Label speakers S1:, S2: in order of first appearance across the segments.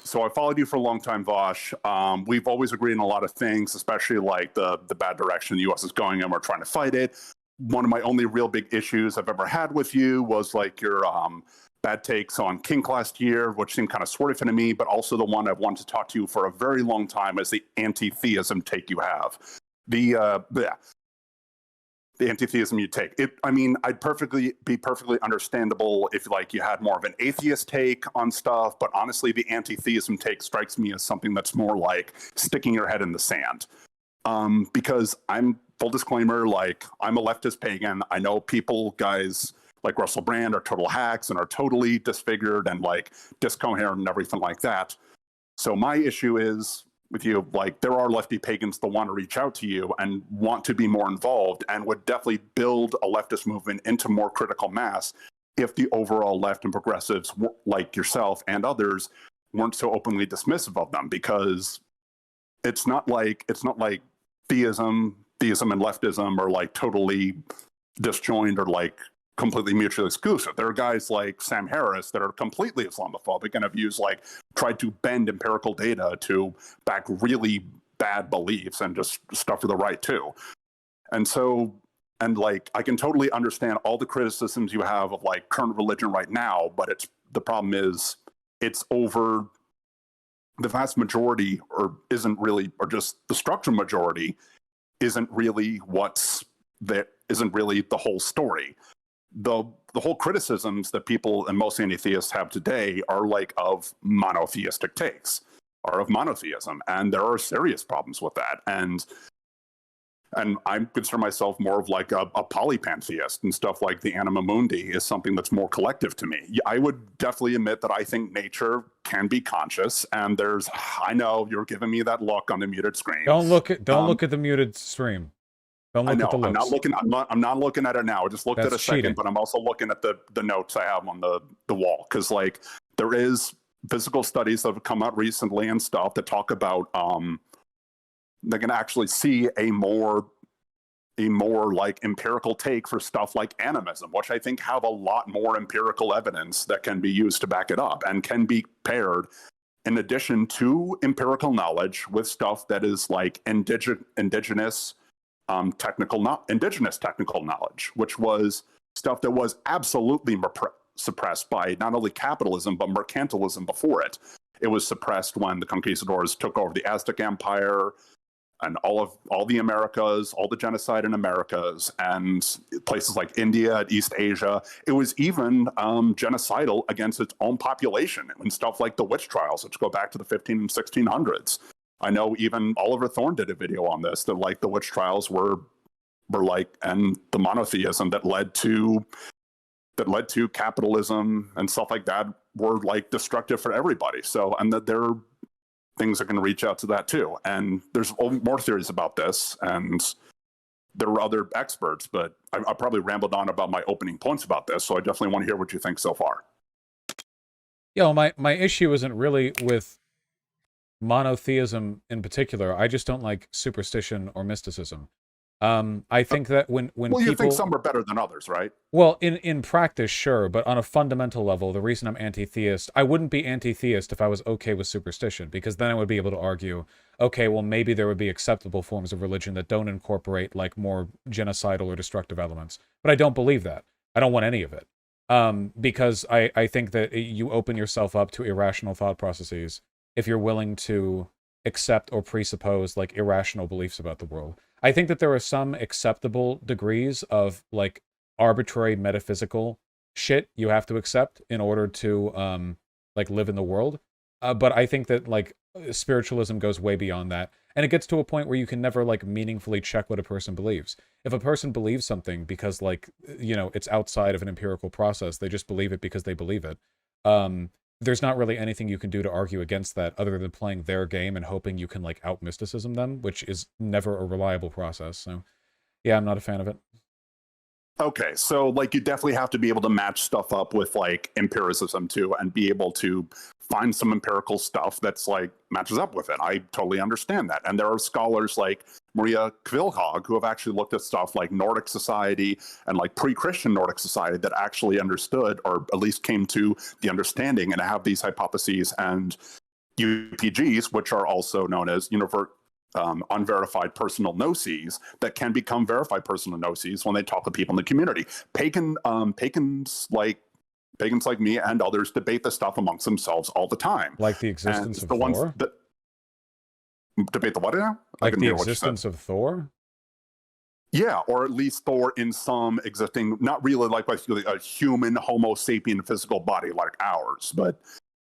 S1: So I followed you for a long time, Vaush. We've always agreed on a lot of things, especially like the bad direction the U.S. is going and we're trying to fight it. One of my only real big issues I've ever had with you was like your bad takes on Kink last year, which seemed kind of swerving to me, but also the one I've wanted to talk to you for a very long time is the anti-theism take you have. The anti-theism you take. I mean, I'd be perfectly understandable if like you had more of an atheist take on stuff, but honestly, the anti-theism take strikes me as something that's more like sticking your head in the sand. Because I'm, full disclaimer, like I'm a leftist pagan. I know guys like Russell Brand are total hacks and are totally disfigured and like discoherent and everything like that. So my issue is with you, like there are lefty pagans that want to reach out to you and want to be more involved and would definitely build a leftist movement into more critical mass if the overall left and progressives like yourself and others weren't so openly dismissive of them, because it's not like theism and leftism are like totally disjoined or like completely mutually exclusive. There are guys like Sam Harris that are completely Islamophobic and have tried to bend empirical data to back really bad beliefs and just stuff for the right too. And I can totally understand all the criticisms you have of like current religion right now, but the problem is it's over the vast majority, or just the structural majority isn't really the whole story. The whole criticisms that people and most anti-theists have today are like of monotheistic takes, are of monotheism, and there are serious problems with that. And I consider myself more of like a polypantheist, and stuff like the anima mundi is something that's more collective to me. I would definitely admit that I think nature can be conscious, and I know you're giving me that look on the muted screen.
S2: Don't look at the muted stream. Don't look at the looks.
S1: I'm not looking at it now. I just looked at a second, but I'm also looking at the notes I have on the wall, because like there is physical studies that have come out recently and stuff that talk about they can actually see a more like empirical take for stuff like animism, which I think have a lot more empirical evidence that can be used to back it up and can be paired in addition to empirical knowledge with stuff that is like indigenous technical knowledge, which was stuff that was absolutely suppressed by not only capitalism but mercantilism before it. It was suppressed when the conquistadors took over the Aztec Empire and all the Americas, all the genocide in Americas, and places like India, East Asia. It was even genocidal against its own population, and stuff like the witch trials, which go back to the 15 and 1600s. I know even Oliver Thorne did a video on this, that like the witch trials were like, and the monotheism that led to capitalism and stuff like that were like destructive for everybody. So, and that there are things that can reach out to that too. And there's more theories about this, and there are other experts, but I probably rambled on about my opening points about this. So I definitely want to hear what you think so far.
S2: Yeah, well, my issue isn't really with monotheism in particular. I just don't like superstition or mysticism. I think that when
S1: people... you think some are better than others, right?
S2: Well, in practice, sure, but on a fundamental level, the reason I'm anti-theist, I wouldn't be anti-theist if I was okay with superstition, because then I would be able to argue, okay, well, maybe there would be acceptable forms of religion that don't incorporate like more genocidal or destructive elements. But I don't believe that. I don't want any of it. Because I think that you open yourself up to irrational thought processes if you're willing to accept or presuppose like irrational beliefs about the world. I think that there are some acceptable degrees of like arbitrary metaphysical shit you have to accept in order to like live in the world. But I think that like spiritualism goes way beyond that. And it gets to a point where you can never like meaningfully check what a person believes. If a person believes something because like, you know, it's outside of an empirical process, they just believe it because they believe it. There's not really anything you can do to argue against that other than playing their game and hoping you can like out mysticism them, which is never a reliable process. So yeah, I'm not a fan of it.
S1: Okay, so like you definitely have to be able to match stuff up with like empiricism too, and be able to find some empirical stuff that's like matches up with it. I totally understand that. And there are scholars like Maria Kvilhag who have actually looked at stuff like Nordic society and like pre-Christian Nordic society that actually understood, or at least came to the understanding and have these hypotheses and UPGs, which are also known as unverified personal gnoses, that can become verified personal gnoses when they talk to people in the community. Pagans like me and others debate this stuff amongst themselves all the time.
S2: Like the existence
S1: and
S2: of
S1: the ones
S2: Thor?
S1: that debate the what now?
S2: Like the existence of Thor?
S1: Yeah, or at least Thor in some existing, not really like a human Homo sapien physical body like ours, but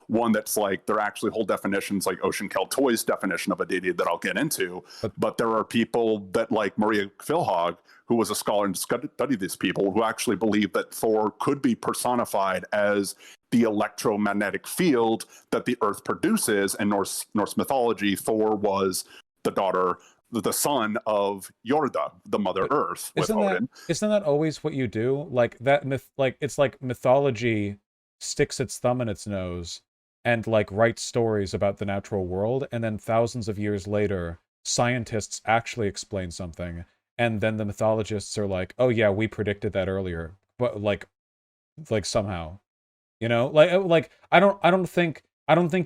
S1: one that's like, there are actually whole definitions like Ocean Keltoy's definition of a deity that I'll get into. But there are people that, like Maria Philhog, who was a scholar and studied these people, who actually believe that Thor could be personified as the electromagnetic field that the Earth produces. In Norse mythology, Thor was the son of Yorda, the Mother Earth, with Odin.
S2: Isn't that always what you do? Like that myth, like it's like mythology sticks its thumb in its nose and like writes stories about the natural world, and then thousands of years later, scientists actually explain something, and then the mythologists are like, "Oh yeah, we predicted that earlier," but like somehow, like I don't think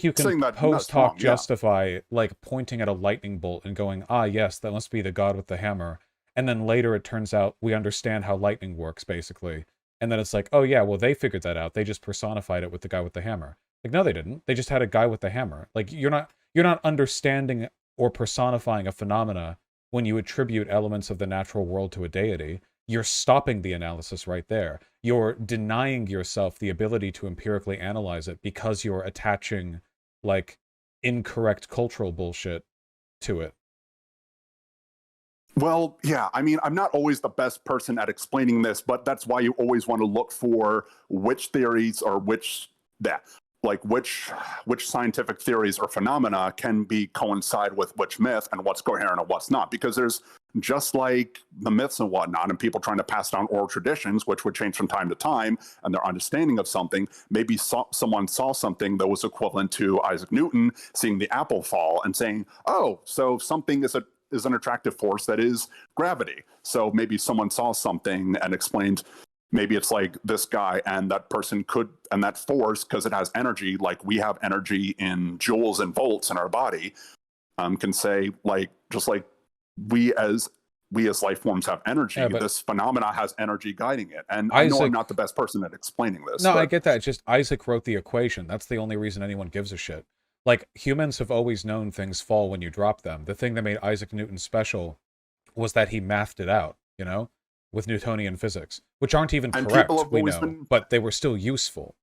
S2: you can post hoc justify like pointing at a lightning bolt and going, "Ah, yes, that must be the god with the hammer," and then later it turns out we understand how lightning works, basically. And then it's like, oh yeah, well they figured that out. They just personified it with the guy with the hammer. Like, no, they didn't. They just had a guy with the hammer. Like, you're not understanding or personifying a phenomena when you attribute elements of the natural world to a deity. You're stopping the analysis right there. You're denying yourself the ability to empirically analyze it because you're attaching like incorrect cultural bullshit to it.
S1: Well, yeah, I mean, I'm not always the best person at explaining this, but that's why you always want to look for which theories or which scientific theories or phenomena can coincide with which myth and what's coherent and what's not. Because there's, just like the myths and whatnot, and people trying to pass down oral traditions, which would change from time to time, and their understanding of something, maybe someone saw something that was equivalent to Isaac Newton seeing the apple fall and saying, oh, so something is an attractive force that is gravity. So maybe someone saw something and explained, maybe it's like this guy and that person and that force, because it has energy, like we have energy in joules and volts in our body, can say, like, just like we as life forms have energy, this phenomena has energy guiding it. And I know I'm not the best person at explaining this.
S2: No, I get that. It's just Isaac wrote the equation. That's the only reason anyone gives a shit. Like, humans have always known things fall when you drop them. The thing that made Isaac Newton special was that he mathed it out, with Newtonian physics, which aren't even correct, we know, but they were still useful.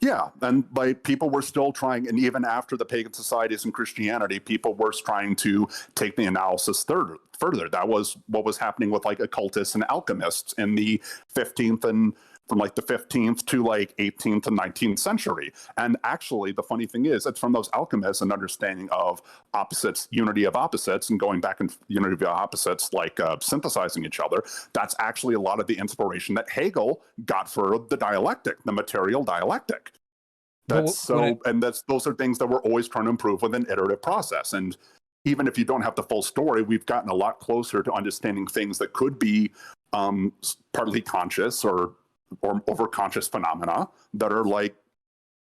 S1: Yeah, and like people were still trying, and even after the pagan societies and Christianity, people were trying to take the analysis further. That was what was happening with like occultists and alchemists in the 15th and from like the 15th to like 18th and 19th century. And actually, the funny thing is, it's from those alchemists and understanding of opposites, unity of opposites, and going back and unity of opposites, like synthesizing each other. That's actually a lot of the inspiration that Hegel got for the dialectic, the material dialectic. Those are things that we're always trying to improve with an iterative process. And even if you don't have the full story, we've gotten a lot closer to understanding things that could be partly conscious or overconscious phenomena that are like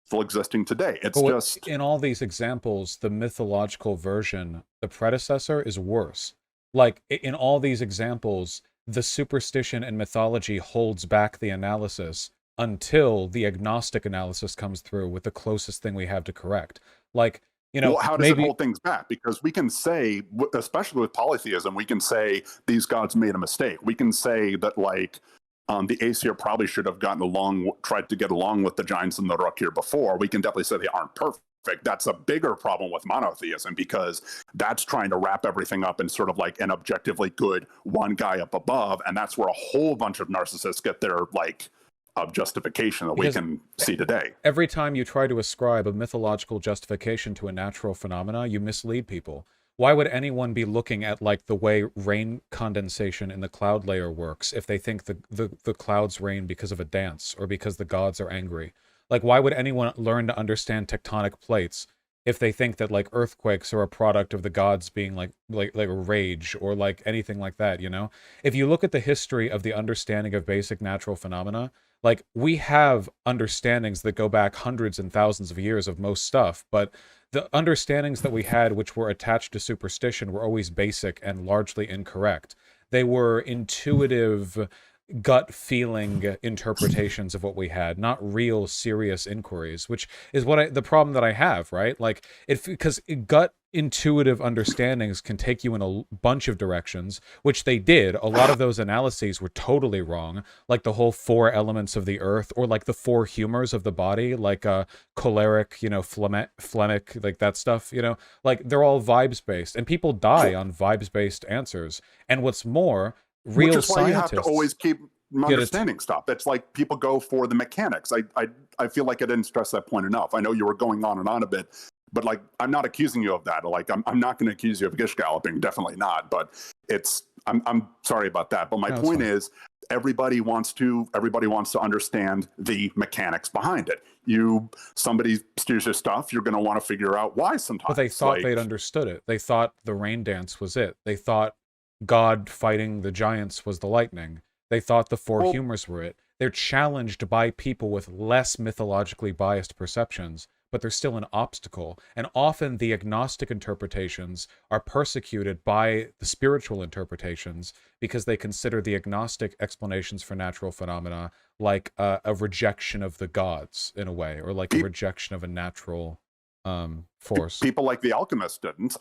S1: still existing today. It's just
S2: in all these examples, the mythological version, the predecessor, is worse. Like in all these examples, the superstition and mythology holds back the analysis until the agnostic analysis comes through with the closest thing we have to correct. Like,
S1: well, how does it hold things back? Because we can say, especially with polytheism, we can say these gods made a mistake. We can say that like the Aesir probably should have tried to get along with the giants and the Rakir before. We can definitely say they aren't perfect. That's a bigger problem with monotheism, because that's trying to wrap everything up in sort of like an objectively good one guy up above. And that's where a whole bunch of narcissists get their like justification that we can see today.
S2: Every time you try to ascribe a mythological justification to a natural phenomena, you mislead people. Why would anyone be looking at like the way rain condensation in the cloud layer works if they think the clouds rain because of a dance or because the gods are angry? Like, why would anyone learn to understand tectonic plates if they think that like earthquakes are a product of the gods being like a rage or like anything like that, you know? If you look at the history of the understanding of basic natural phenomena, like we have understandings that go back hundreds and thousands of years of most stuff, but the understandings that we had which were attached to superstition were always basic and largely incorrect. They were intuitive, gut feeling interpretations of what we had, not real serious inquiries, which is the problem that I have, right? Like because gut intuitive understandings can take you in a bunch of directions, which they did. A lot of those analyses were totally wrong, like the whole 4 elements of the earth, or like the 4 humors of the body, like choleric, you know, phlegmic, like that stuff, you know, like they're all vibes based, and people die on vibes based answers. And what's more,
S1: which
S2: real
S1: is why you have to always
S2: scientists
S1: keep understanding stuff. It's like people go for the mechanics. I feel like I didn't stress that point enough. I know you were going on and on a bit, but like I'm not accusing you of that. Like I'm not going to accuse you of gish galloping. Definitely not. But I'm sorry about that. But my point is, everybody wants to understand the mechanics behind it. Somebody steers your stuff, you're going to want to figure out why sometimes.
S2: But they thought they'd understood it. They thought the rain dance was it. They thought God fighting the giants was the lightning. They thought the 4 humors were it. They're challenged by people with less mythologically biased perceptions, but they're still an obstacle. And often the agnostic interpretations are persecuted by the spiritual interpretations because they consider the agnostic explanations for natural phenomena like a rejection of the gods in a way, or like a rejection of a natural force.
S1: People like the alchemists didn't.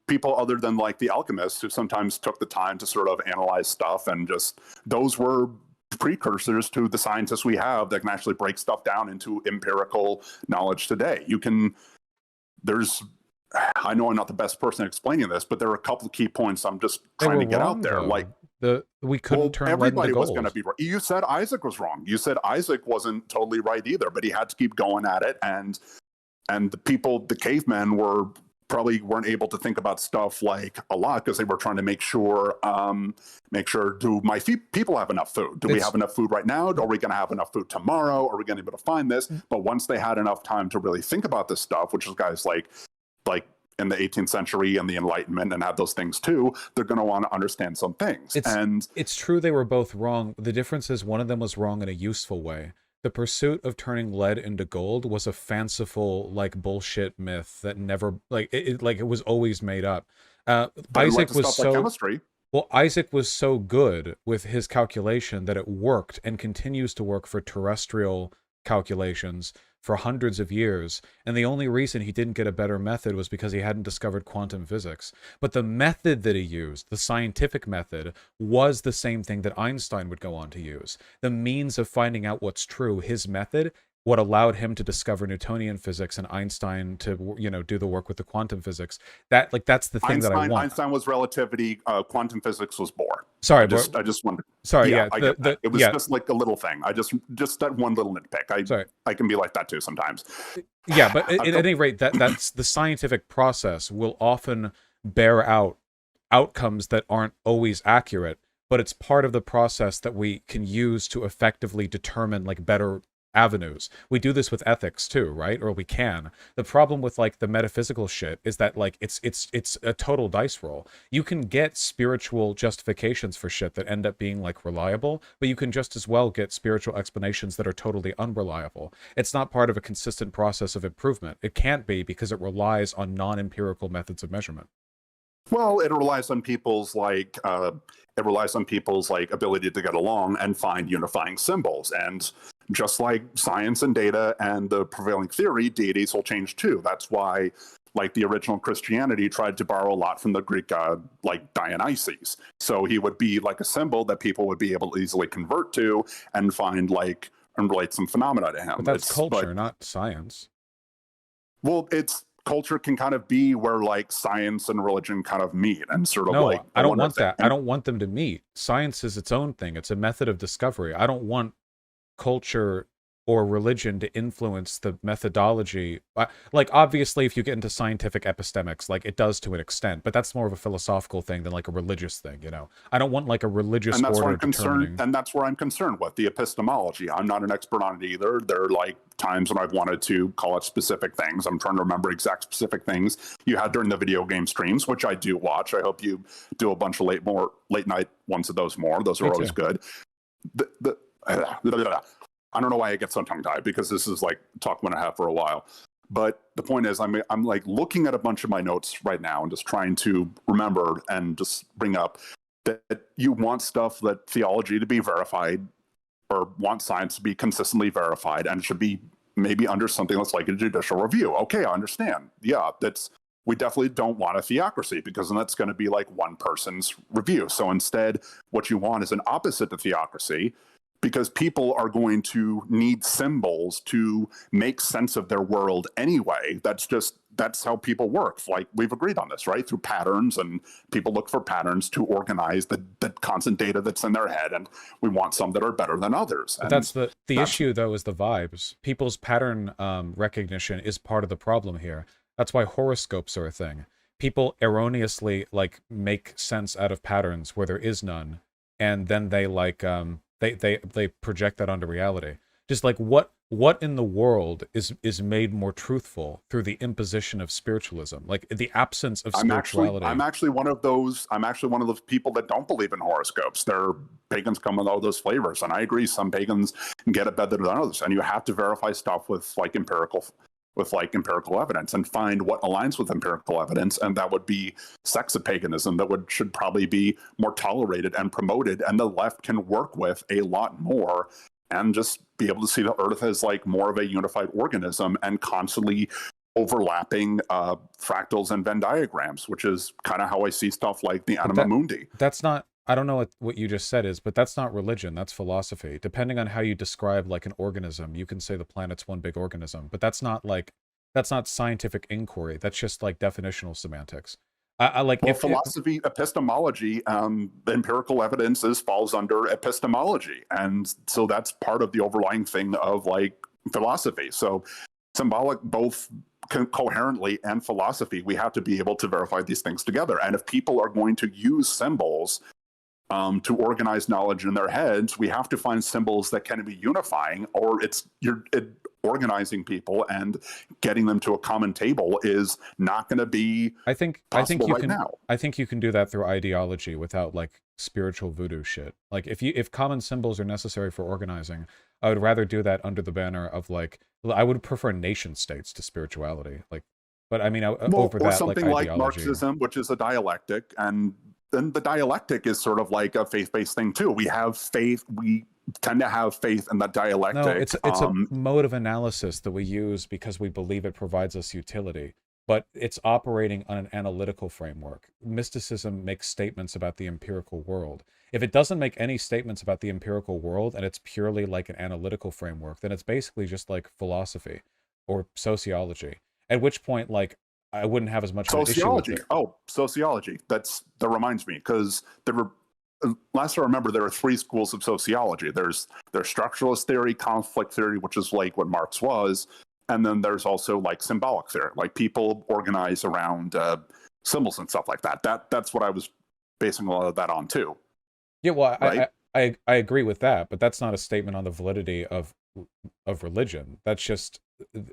S1: People other than like the alchemists who sometimes took the time to sort of analyze stuff, and just those were precursors to the scientists we have that can actually break stuff down into empirical knowledge today. I know I'm not the best person explaining this, but there are a couple of key points I'm just trying to get out there.
S2: Though. Like we couldn't turn
S1: everybody
S2: lead into
S1: was going to be wrong. You said Isaac was wrong. You said Isaac wasn't totally right either, but he had to keep going at it, and the cavemen probably weren't able to think about stuff like a lot because they were trying to make sure do my people have enough food? Do we have enough food right now? Are we going to have enough food tomorrow? Are we going to be able to find this? But once they had enough time to really think about this stuff, which is guys like in the 18th century and the Enlightenment and had those things too, they're going to want to understand some things.
S2: It's true they were both wrong. The difference is one of them was wrong in a useful way. The pursuit of turning lead into gold was a fanciful, like, bullshit myth that never, it was always made up. Isaac was so
S1: chemistry.
S2: Well, Isaac was so good with his calculation that it worked and continues to work for terrestrial calculations for hundreds of years, and the only reason he didn't get a better method was because he hadn't discovered quantum physics. But the method that he used, the scientific method, was the same thing that Einstein would go on to use. The means of finding out what's true, his method, what allowed him to discover Newtonian physics and Einstein to, do the work with the quantum physics. That's the thing that I want.
S1: Einstein was relativity. Quantum physics was Bohr.
S2: Sorry,
S1: I just wondered.
S2: Sorry,
S1: it was just like a little thing. Just that one little nitpick. I can be like that too sometimes.
S2: Yeah, but at any rate, that's the scientific process will often bear out outcomes that aren't always accurate, but it's part of the process that we can use to effectively determine like better avenues. We do this with ethics too, right? Or we can. The problem with like the metaphysical shit is that like it's a total dice roll. You can get spiritual justifications for shit that end up being like reliable, but you can just as well get spiritual explanations that are totally unreliable. It's not part of a consistent process of improvement. It can't be because it relies on non-empirical methods of measurement.
S1: Well, it relies on people's ability to get along and find unifying symbols. And just like science and data and the prevailing theory, deities will change too. That's why, like, the original Christianity tried to borrow a lot from the Greek god, like Dionysus. So he would be like a symbol that people would be able to easily convert to and find and relate some phenomena to him.
S2: But that's culture, not science.
S1: Well, culture can kind of be where like science and religion kind of meet and sort of
S2: No, I don't want that. I don't want them to meet. Science is its own thing. It's a method of discovery. I don't want culture or religion to influence the methodology. Like, obviously, if you get into scientific epistemics, like, it does to an extent, but that's more of a philosophical thing than like a religious thing, you know? I don't want like a religious
S1: And that's where
S2: order
S1: I'm concerned.
S2: determining.
S1: And that's where I'm concerned with the epistemology. I'm not an expert on it either. There are like times when I've wanted to call it specific things. I'm trying to remember exact specific things you had during the video game streams, which I do watch. I hope you do a bunch of late night ones of those more. Those are always good. I don't know why I get so tongue tied, because this is like talk one and a half for a while. But the point is, I'm like looking at a bunch of my notes right now and just trying to remember and just bring up that you want stuff, that theology to be verified, or want science to be consistently verified, and it should be maybe under something that's like a judicial review. Okay, I understand. Yeah, we definitely don't want a theocracy, because then that's going to be like one person's review. So instead, what you want is an opposite to theocracy, because people are going to need symbols to make sense of their world anyway. That's how people work. Like, we've agreed on this, right? Through patterns, and people look for patterns to organize the constant data that's in their head, and we want some that are better than others.
S2: But that's the issue, though, is the vibes. People's pattern recognition is part of the problem here. That's why horoscopes are a thing. People erroneously like make sense out of patterns where there is none, and then they like they project that onto reality. Just like what in the world is made more truthful through the imposition of spiritualism, like the absence of spirituality.
S1: I'm actually one of those people that don't believe in horoscopes. Pagans come with all those flavors, and I agree, some pagans get it better than others, and you have to verify stuff with empirical evidence and find what aligns with empirical evidence, and that would be sects of paganism that should probably be more tolerated and promoted, and the left can work with a lot more, and just be able to see the earth as like more of a unified organism and constantly overlapping fractals and Venn diagrams, which is kind of how I see stuff like the Anima Mundi.
S2: That's not, I don't know what you just said is, but that's not religion, that's philosophy. Depending on how you describe like an organism, you can say the planet's one big organism, but that's not scientific inquiry. That's just like definitional semantics.
S1: Philosophy, epistemology, empirical evidence falls under epistemology, and so that's part of the overlying thing of like philosophy. So symbolic, both coherently, and philosophy, we have to be able to verify these things together. And if people are going to use symbols to organize knowledge in their heads, we have to find symbols that can be unifying, or organizing people and getting them to a common table is not going to be possible right now.
S2: I think you can do that through ideology without like spiritual voodoo shit. Like if common symbols are necessary for organizing, I would rather do that under the banner of like, I would prefer nation states to spirituality. Like, but I mean, over that,
S1: something like Marxism, which is a dialectic, and then the dialectic is sort of like a faith-based thing too. We have faith. We tend to have faith in the dialectic.
S2: No, it's a mode of analysis that we use because we believe it provides us utility, but it's operating on an analytical framework. Mysticism makes statements about the empirical world. If it doesn't make any statements about the empirical world and it's purely like an analytical framework, then it's basically just like philosophy or sociology. At which point, like, I wouldn't have as much of an issue with it.
S1: Oh, sociology. That reminds me, because last I remember, there are three schools of sociology. There's structuralist theory, conflict theory, which is like what Marx was, and then there's also like symbolic theory, like people organize around symbols and stuff like that. That's what I was basing a lot of that on too.
S2: Yeah, well, right? I agree with that, but that's not a statement on the validity of religion. That's just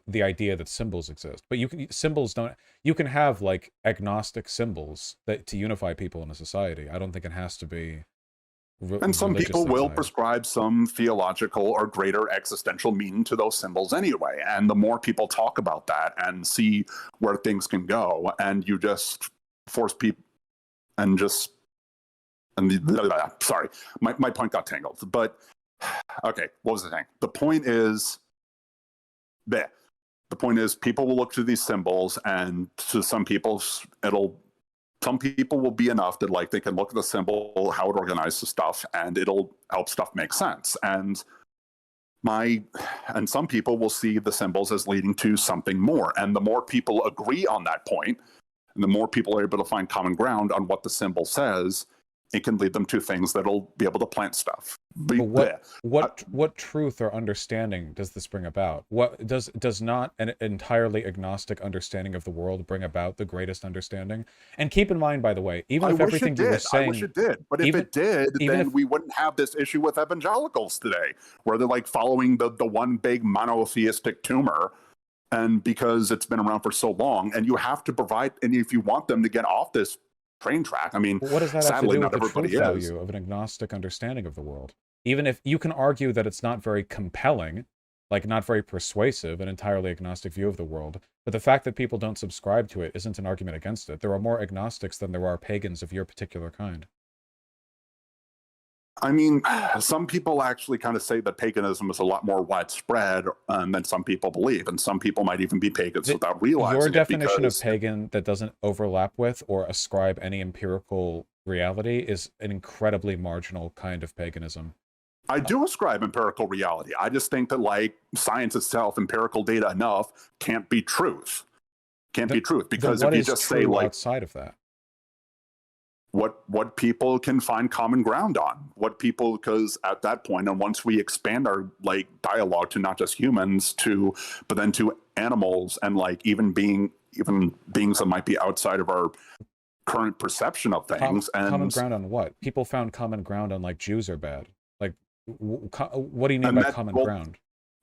S2: the idea that symbols exist. But you can have like agnostic symbols to unify people in a society. I don't think it has to be
S1: and some people will prescribe some theological or greater existential meaning to those symbols anyway. And the more people talk about that and see where things can go, and you just force people sorry, my point got tangled. But okay, what was the thing? The point is people will look to these symbols, and to some people will be enough that like they can look at the symbol, how it organizes stuff, and it'll help stuff make sense. And some people will see the symbols as leading to something more. And the more people agree on that point, and the more people are able to find common ground on what the symbol says, it can lead them to things that'll be able to plant stuff.
S2: But
S1: bleh.
S2: what truth or understanding does this bring about? What does not an entirely agnostic understanding of the world bring about the greatest understanding? And keep in mind, by the way, even
S1: I
S2: if
S1: wish it
S2: everything you were
S1: did. I wish
S2: saying,
S1: it did. But if
S2: even
S1: it did,
S2: even
S1: then
S2: if
S1: we wouldn't have this issue with evangelicals today, where they're like following the one big monotheistic tumor. And because it's been around for so long, and you have to provide, and if you want them to get off this train track, I mean,
S2: what does that have to
S1: sadly,
S2: do with
S1: not
S2: the truth
S1: everybody is.
S2: value of an agnostic understanding of the world? Even if you can argue that it's not very compelling, like not very persuasive, an entirely agnostic view of the world, but the fact that people don't subscribe to it isn't an argument against it. There are more agnostics than there are pagans of your particular kind.
S1: I mean, some people actually kind of say that paganism is a lot more widespread than some people believe, and some people might even be pagans without realizing
S2: Your
S1: it.
S2: definition of
S1: Because
S2: pagan that doesn't overlap with or ascribe any empirical reality is an incredibly marginal kind of paganism.
S1: I do ascribe empirical reality. I just think that, like, science itself, empirical data enough can't be truth. Can't be truth,
S2: Then
S1: because
S2: what
S1: if you
S2: is
S1: just say,
S2: true
S1: like,
S2: outside of that?
S1: what people can find common ground on, what people, because at that point, and once we expand our like dialogue to not just humans, to but then to animals, and like even beings that might be outside of our current perception of things.
S2: Common
S1: and
S2: ground on what? People found common ground on like Jews are bad. Like, what do you mean
S1: and
S2: by
S1: that
S2: common ground?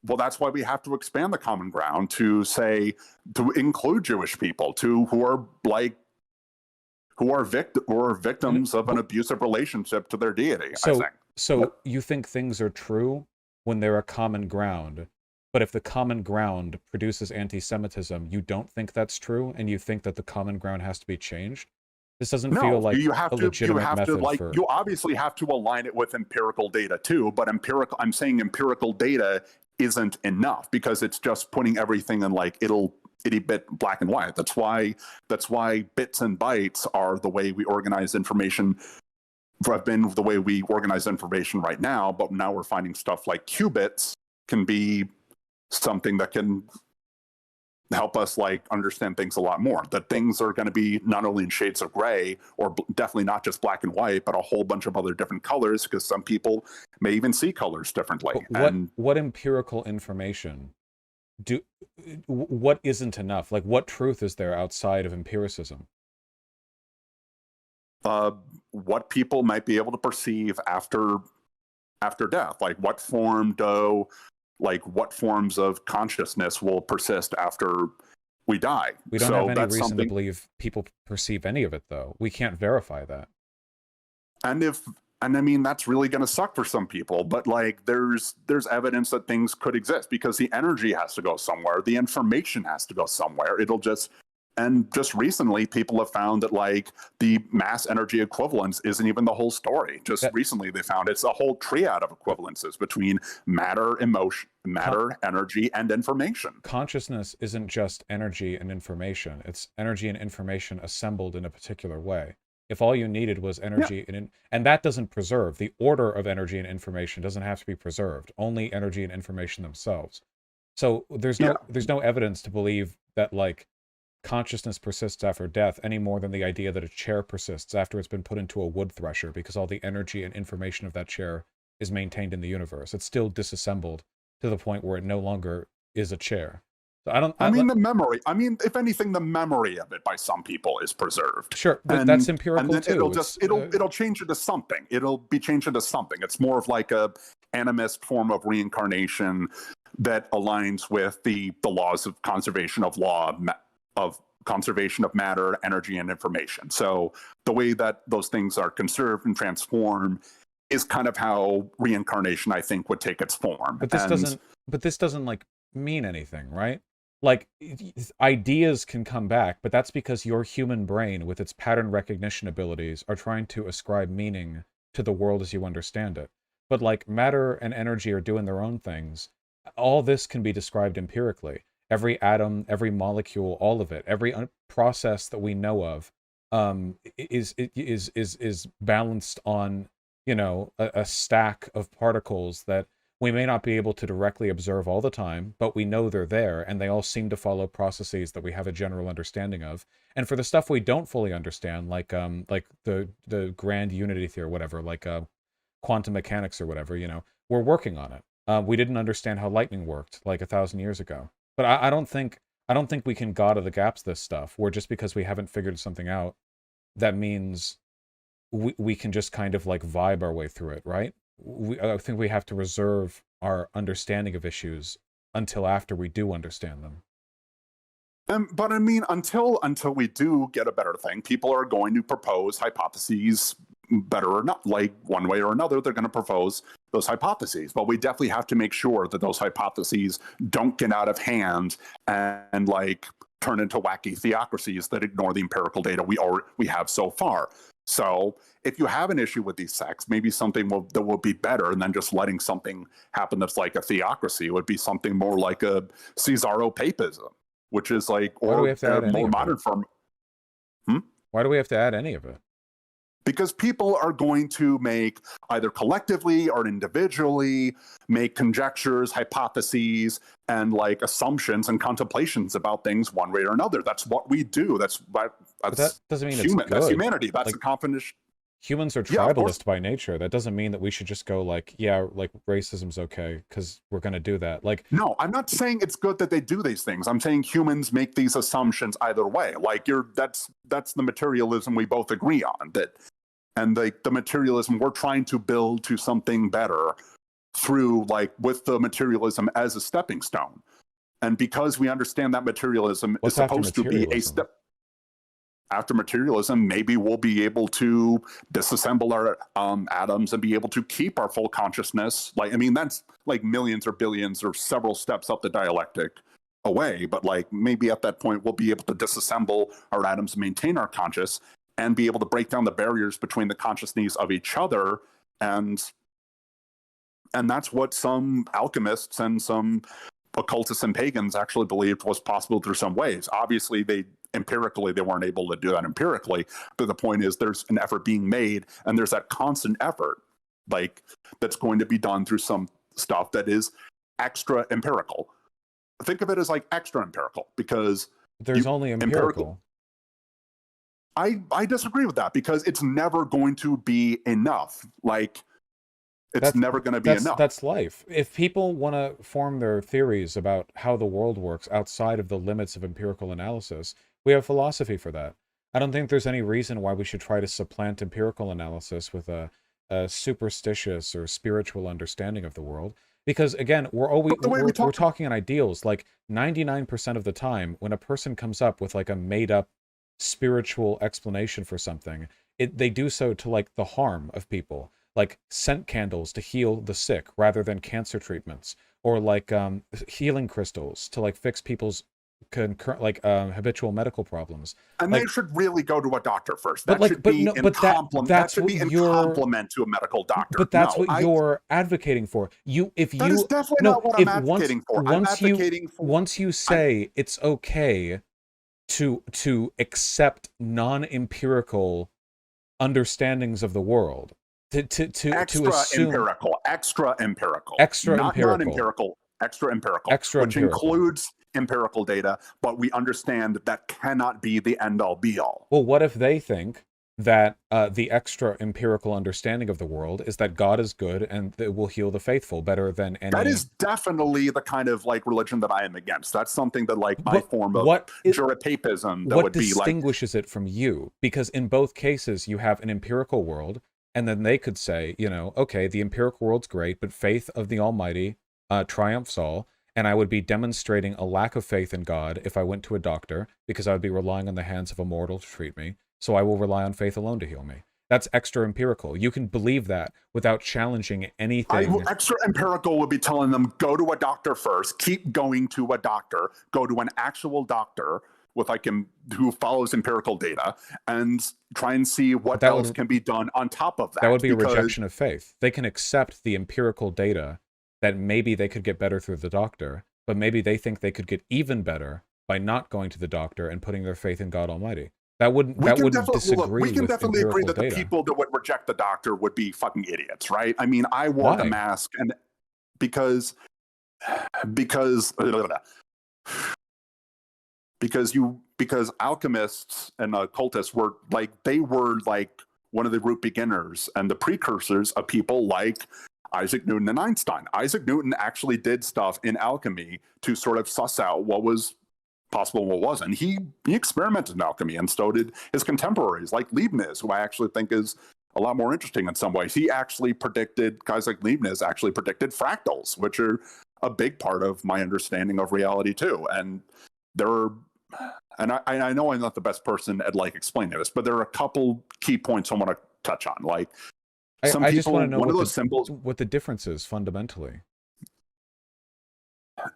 S1: well, that's why we have to expand the common ground to say, to include Jewish people, to who are like who are victims of an abusive relationship to their deity. I think.
S2: So you think things are true when they're a common ground, but if the common ground produces anti-Semitism, you don't think that's true, and you think that the common ground has to be changed? This doesn't feel
S1: No,
S2: like a legitimate method
S1: like,
S2: for...
S1: you obviously have to align it with empirical data too, but I'm saying empirical data isn't enough, because it's just putting everything in like itty bit black and white. That's why bits and bytes are the way we organize information. Have been the way we organize information right now, but now we're finding stuff like qubits can be something that can help us like understand things a lot more. That things are going to be not only in shades of gray, or definitely not just black and white, but a whole bunch of other different colors, because some people may even see colors differently.
S2: What empirical information what isn't enough? Like, what truth is there outside of empiricism?
S1: What people might be able to perceive after death, like what forms of consciousness will persist after we die.
S2: We don't have any reason to believe people perceive any of it, though. We can't verify that.
S1: And I mean, that's really going to suck for some people, but like there's evidence that things could exist, because the energy has to go somewhere, the information has to go somewhere. And just recently, people have found that like the mass energy equivalence isn't even the whole story. Recently, they found it's a whole triad of equivalences between matter, energy, and information.
S2: Consciousness isn't just energy and information. It's energy and information assembled in a particular way. If all you needed was energy, and that doesn't preserve, the order of energy and information doesn't have to be preserved, only energy and information themselves. So there's no evidence to believe that like consciousness persists after death any more than the idea that a chair persists after it's been put into a wood thresher, because all the energy and information of that chair is maintained in the universe. It's still disassembled to the point where it no longer is a chair. So
S1: the memory. I mean, if anything, the memory of it by some people is preserved.
S2: Sure, but that's empirical too.
S1: It'll change into something. It'll be changed into something. It's more of like a animist form of reincarnation that aligns with the laws of conservation of matter, energy, and information. So the way that those things are conserved and transformed is kind of how reincarnation, I think, would take its form.
S2: But this doesn't like mean anything, right? Like, ideas can come back, but that's because your human brain, with its pattern recognition abilities, are trying to ascribe meaning to the world as you understand it. But like matter and energy are doing their own things. All this can be described empirically. Every atom, every molecule, all of it, every process that we know of, is balanced on, a stack of particles that we may not be able to directly observe all the time, but we know they're there, and they all seem to follow processes that we have a general understanding of. And for the stuff we don't fully understand, like the grand unity theory, whatever, like quantum mechanics or whatever, we're working on it. We didn't understand how lightning worked like 1,000 years ago. But I don't think we can God of the gaps this stuff, where just because we haven't figured something out, that means we can just kind of like vibe our way through it, right? I think we have to reserve our understanding of issues until after we do understand them.
S1: But I mean, until we do get a better thing, people are going to propose hypotheses, better or not, like one way or another, they're going to propose those hypotheses. But we definitely have to make sure that those hypotheses don't get out of hand and like turn into wacky theocracies that ignore the empirical data we have so far. So if you have an issue with these sects, maybe something that will be better than just letting something happen that's like a theocracy. It would be something more like a Caesaro-papism, which is like, or a more modern form.
S2: Why do we have to add any of it?
S1: Because people are going to make, either collectively or individually, make conjectures, hypotheses, and like assumptions and contemplations about things one way or another. That's what we do. That
S2: doesn't mean
S1: human.
S2: It's good.
S1: That's humanity. That's
S2: like,
S1: a confidence.
S2: Humans are tribalist by nature. That doesn't mean that we should just go like, yeah, like racism's okay because we're going to do that. Like,
S1: no, I'm not saying it's good that they do these things. I'm saying humans make these assumptions either way. Like that's the materialism we both agree on, that, and the materialism we're trying to build to something better through, like, with the materialism as a stepping stone. And because we understand that materialism is supposed to be a step. After materialism, maybe we'll be able to disassemble our atoms and be able to keep our full consciousness. Like, I mean, that's like millions or billions or several steps up the dialectic away. But like, maybe at that point, we'll be able to disassemble our atoms and maintain our conscious and be able to break down the barriers between the consciousness of each other. And that's what some alchemists and some occultists and pagans actually believed was possible through some ways. Obviously, they weren't able to do that empirically, but the point is there's an effort being made, and there's that constant effort, like, that's going to be done through some stuff that is extra empirical. Think of it as like extra empirical, because
S2: there's only empirical.
S1: I disagree with that, because it's never going to be enough. Like, it's never going to be enough.
S2: That's life. If people want to form their theories about how the world works outside of the limits of empirical analysis, we have philosophy for that. I don't think there's any reason why we should try to supplant empirical analysis with a superstitious or spiritual understanding of the world. Because again, we're talking on ideals. Like 99% of the time, when a person comes up with like a made-up spiritual explanation for something, they do so to like the harm of people. Like scent candles to heal the sick rather than cancer treatments, or like healing crystals to like fix people's habitual medical problems.
S1: And
S2: like,
S1: they should really go to a doctor first.
S2: That should be in
S1: compliment to a medical doctor.
S2: But that's what you're advocating for.
S1: That is definitely not what I'm advocating for.
S2: Once you say it's okay to accept non-empirical understandings of the world, to assume
S1: extra empirical, which includes empirical data, but we understand that cannot be the end-all be-all.
S2: Well, what if they think that the extra empirical understanding of the world is that God is good and it will heal the faithful better than any...
S1: That is definitely the kind of like religion that I am against. That's something that like my form of Jura-papism that would be like...
S2: What distinguishes it from you? Because in both cases, you have an empirical world, and then they could say, okay, the empirical world's great, but faith of the Almighty triumphs all. And I would be demonstrating a lack of faith in God if I went to a doctor, because I would be relying on the hands of a mortal to treat me. So I will rely on faith alone to heal me. That's extra empirical. You can believe that without challenging anything.
S1: Extra empirical would be telling them, go to a doctor first, keep going to a doctor, go to an actual doctor with like him who follows empirical data, and try and see what else can be done on top of that.
S2: That would be a rejection of faith. They can accept the empirical data that maybe they could get better through the doctor, but maybe they think they could get even better by not going to the doctor and putting their faith in God Almighty. That wouldn't disagree.
S1: We can definitely agree that
S2: data.
S1: The people that would reject the doctor would be fucking idiots, right? I mean, I wore the mask, and because alchemists and occultists were like one of the root beginners and the precursors of people like Isaac Newton and Einstein. Isaac Newton actually did stuff in alchemy to sort of suss out what was possible and what wasn't. He experimented in alchemy, and so did his contemporaries like Leibniz, who I actually think is a lot more interesting in some ways. He actually predicted, guys like Leibniz actually predicted fractals, which are a big part of my understanding of reality too. And there are, and I know I'm not the best person at like explaining this, but there are a couple key points I want to touch on. Like some
S2: I
S1: people,
S2: just want to know
S1: one of
S2: what
S1: those symbols
S2: what the difference is fundamentally.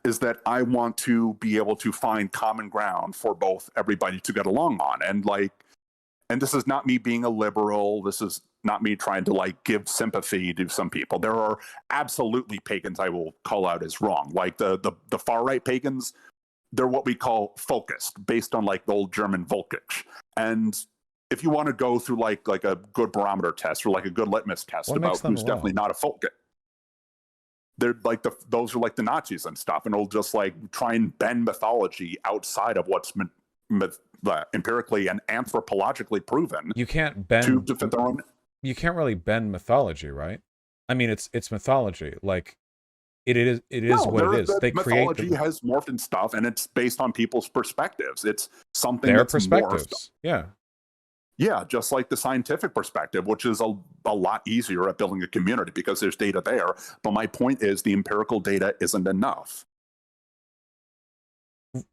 S1: is that I want to be able to find common ground for both everybody to get along on. And like, and this is not me being a liberal. This is not me trying to like give sympathy to some people. There are absolutely pagans I will call out as wrong. Like the far right pagans, they're what we call focused, based on like the old German Volkisch. And if you want to go through like a good barometer test or like a good litmus test about who's definitely not a focus, they're like those are like the Nazis and stuff, and it'll just like try and bend mythology outside of what's empirically and anthropologically proven.
S2: You can't bend
S1: to fit their own.
S2: You can't really bend mythology, right? I mean, it's mythology. Like it is what it is. They
S1: mythology has morphed and stuff, and it's based on people's perspectives. It's something
S2: their
S1: that's
S2: perspectives.
S1: Morphed. Yeah, just like the scientific perspective, which is a lot easier at building a community because there's data there. But my point is the empirical data isn't enough.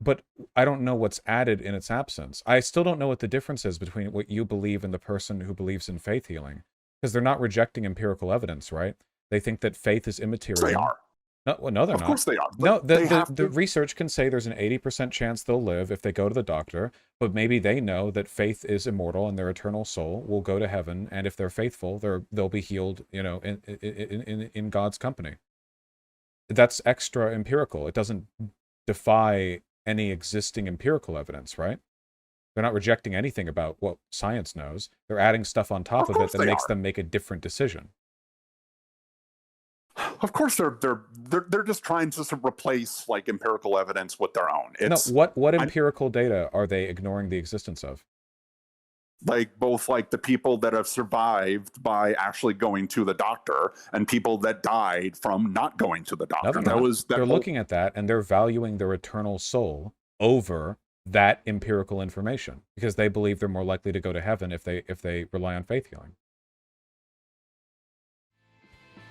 S2: But I don't know what's added in its absence. I still don't know what the difference is between what you believe and the person who believes in faith healing. Because they're not rejecting empirical evidence, right? They think that faith is immaterial.
S1: They are.
S2: No, well, no, they're not.
S1: Of course they are.
S2: No, the research can say there's an 80% chance they'll live if they go to the doctor, but maybe they know that faith is immortal and their eternal soul will go to heaven, and if they're faithful, they'll be healed, you know, in God's company. That's extra empirical. It doesn't defy any existing empirical evidence, right? They're not rejecting anything about what science knows. They're adding stuff on top of it that makes them make a different decision.
S1: Of course, they're just trying to sort of replace like empirical evidence with their own. It's,
S2: no, what empirical data are they ignoring the existence of?
S1: Like both like the people that have survived by actually going to the doctor and people that died from not going to the doctor.
S2: They're looking at that and they're valuing their eternal soul over that empirical information because they believe they're more likely to go to heaven if they rely on faith healing.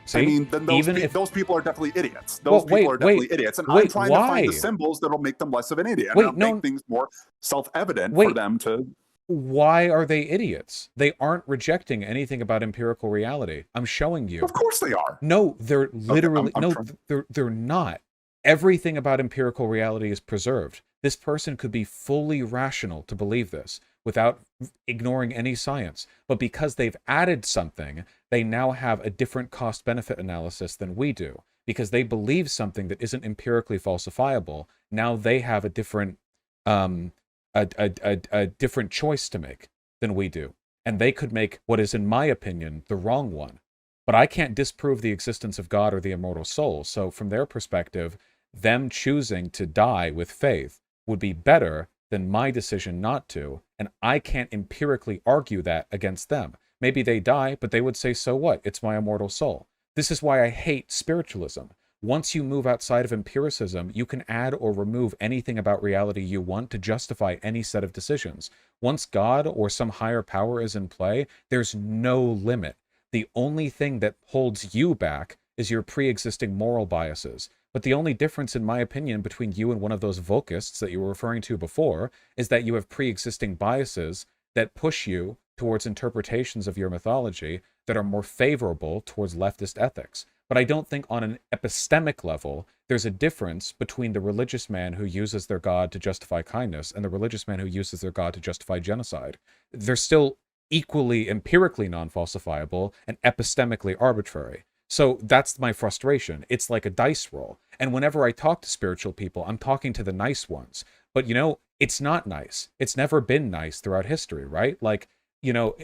S2: See?
S1: I mean, then those people are definitely idiots. Those people are definitely idiots. And I'm trying to find the symbols that'll make them less of an idiot. And make things more self-evident for them to...
S2: Why are they idiots? They aren't rejecting anything about empirical reality. I'm showing you.
S1: Of course they are.
S2: No, they're literally... they're not. Everything about empirical reality is preserved. This person could be fully rational to believe this without ignoring any science. But because they've added something, they now have a different cost-benefit analysis than we do. Because they believe something that isn't empirically falsifiable, now they have a different a different choice to make than we do. And they could make what is, in my opinion, the wrong one. But I can't disprove the existence of God or the immortal soul. So from their perspective, them choosing to die with faith would be better than my decision not to, and I can't empirically argue that against them. Maybe they die, but they would say, so what? It's my immortal soul. This is why I hate spiritualism. Once you move outside of empiricism, you can add or remove anything about reality you want to justify any set of decisions. Once God or some higher power is in play, there's no limit. The only thing that holds you back is your pre-existing moral biases. But the only difference, in my opinion, between you and one of those Volkists that you were referring to before is that you have pre-existing biases that push you towards interpretations of your mythology that are more favorable towards leftist ethics. But I don't think on an epistemic level, there's a difference between the religious man who uses their God to justify kindness and the religious man who uses their God to justify genocide. They're still equally empirically non-falsifiable and epistemically arbitrary. So that's my frustration. It's like a dice roll. And whenever I talk to spiritual people, I'm talking to the nice ones. But, you know, it's not nice. It's never been nice throughout history, right? Like, you know,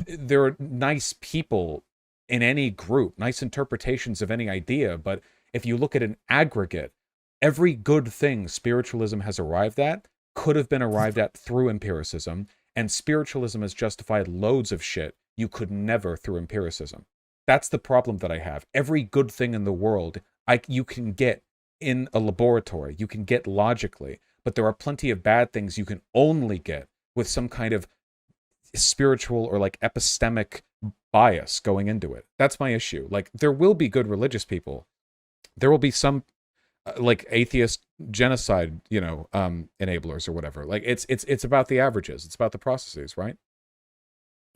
S2: there are nice people in any group, nice interpretations of any idea. But if you look at an aggregate, every good thing spiritualism has arrived at could have been arrived at through empiricism. And spiritualism has justified loads of shit you could never through empiricism. That's the problem that I have. Every good thing in the world, you can get in a laboratory, you can get logically, but there are plenty of bad things you can only get with some kind of spiritual or like epistemic bias going into it. That's my issue. Like, there will be good religious people. There will be some like atheist genocide, enablers or whatever. Like, it's about the averages. It's about the processes, right?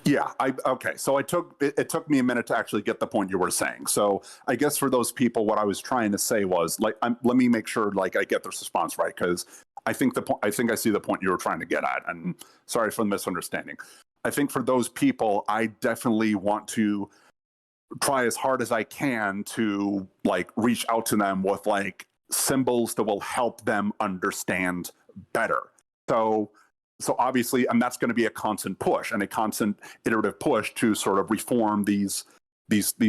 S1: Yeah. Okay. So it took me a minute to actually get the point you were saying. So I guess for those people, what I was trying to say was like, let me make sure like I get this response right, because I think I see the point you were trying to get at. And sorry for the misunderstanding. I think for those people, I definitely want to try as hard as I can to like reach out to them with like symbols that will help them understand better. So obviously, and that's going to be a constant push and a constant iterative push to sort of reform these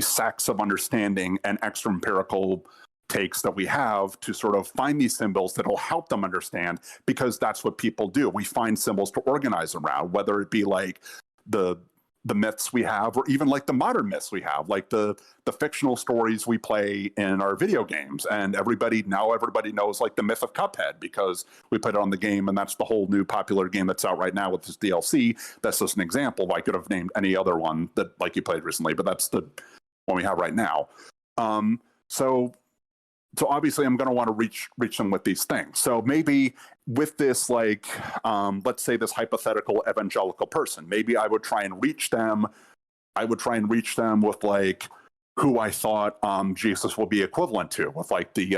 S1: sects of understanding and extra empirical takes that we have to sort of find these symbols that will help them understand, because that's what people do. We find symbols to organize around, whether it be like the myths we have, or even like the modern myths we have, like the fictional stories we play in our video games. And everybody knows like the myth of Cuphead because we put it on the game, and that's the whole new popular game that's out right now with this DLC. That's just an example. I could have named any other one that like you played recently, but that's the one we have right now. So obviously I'm going to want to reach them with these things. So maybe with this, like, let's say this hypothetical evangelical person, maybe I would try and reach them. I would try and reach them with like who I thought Jesus will be equivalent to, with like the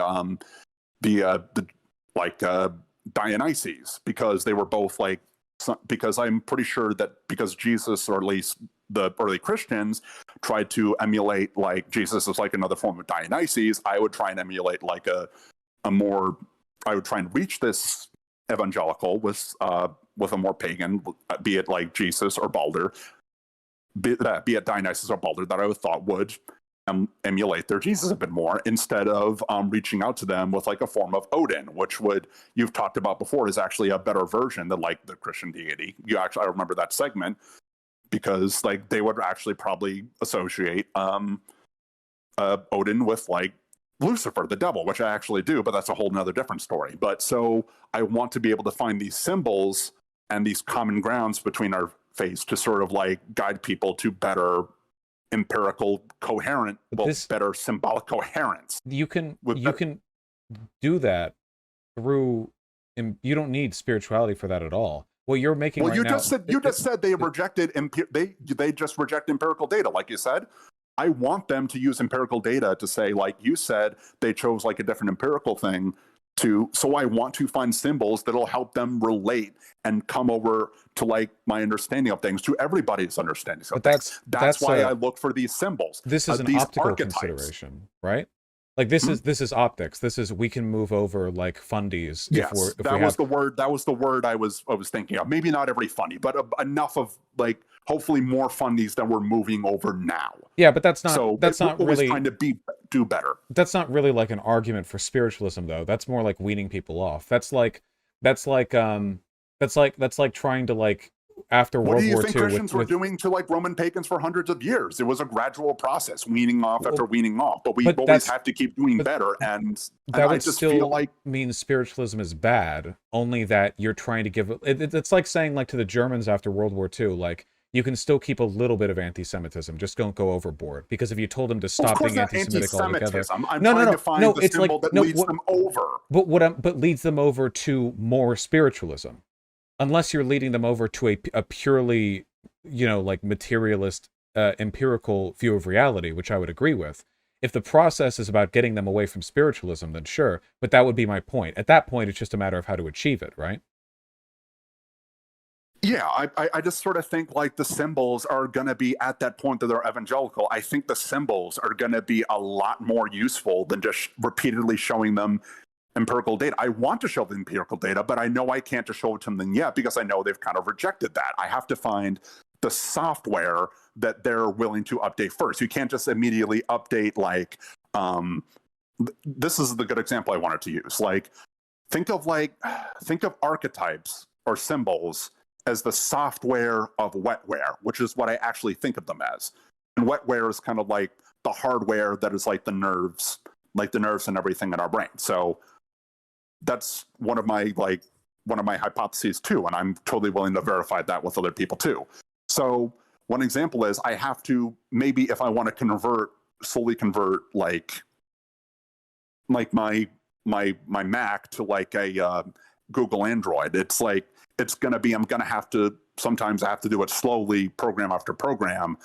S1: Dionysus, because they were both like, because I'm pretty sure that because Jesus, or at least the early Christians, tried to emulate like Jesus is like another form of Dionysus, I would try and emulate like I would try and reach this evangelical with a more pagan, be it like Jesus or Balder, be it Dionysus or Balder, that I would thought would emulate their Jesus a bit more, instead of reaching out to them with like a form of Odin, which you've talked about before is actually a better version than like the Christian deity. I remember that segment, because like they would actually probably associate Odin with like Lucifer, the devil, which I actually do, but that's a whole nother different story. But so I want to be able to find these symbols and these common grounds between our faiths to sort of like guide people to better empirical better symbolic coherence.
S2: You can do that through, you don't need spirituality for that at all. Well, you're making
S1: you just said they rejected they just reject empirical data, like you said. I want them to use empirical data to say, like you said, they chose like a different empirical thing so I want to find symbols that'll help them relate and come over to like my understanding of things, to everybody's understanding. So that's why I look for these symbols.
S2: This is an optical consideration, right? Like this is optics. This is, we can move over like fundies.
S1: Yes, that was the word I was thinking of. Maybe not every fundy, but enough of like hopefully more fundies than we're moving over now.
S2: Yeah, but that's not really
S1: trying to do better.
S2: That's not really like an argument for spiritualism, though. That's more like weaning people off. That's like trying to like, after World War II. What do you think
S1: Christians were doing to like Roman pagans for hundreds of years? It was a gradual process, weaning off after weaning off. But we always have to keep doing better. And
S2: that would still feel like means spiritualism is bad. Only that you're trying to give it's like saying like to the Germans after World War II, like, you can still keep a little bit of anti-Semitism, just don't go overboard. Because if you told them to stop being anti-Semitic altogether,
S1: I'm trying to find the symbol that leads them over.
S2: But leads them over to more spiritualism. Unless you're leading them over to a purely, like materialist, empirical view of reality, which I would agree with. If the process is about getting them away from spiritualism, then sure. But that would be my point. At that point, it's just a matter of how to achieve it, right?
S1: Yeah, I just sort of think like the symbols are going to be at that point that they're evangelical. I think the symbols are going to be a lot more useful than just repeatedly showing them empirical data. I want to show them empirical data, but I know I can't just show it to them yet because I know they've kind of rejected that. I have to find the software that they're willing to update first. You can't just immediately update like, this is the good example I wanted to use. Like, think of archetypes or symbols as the software of wetware, which is what I actually think of them as. And wetware is kind of like the hardware that is like the nerves and everything in our brain. So that's one of my hypotheses too, and I'm totally willing to verify that with other people too. So one example is I have to, maybe if I want to slowly convert like my Mac to like a Google Android, it's like I'm gonna have to, sometimes I have to do it slowly, program after program,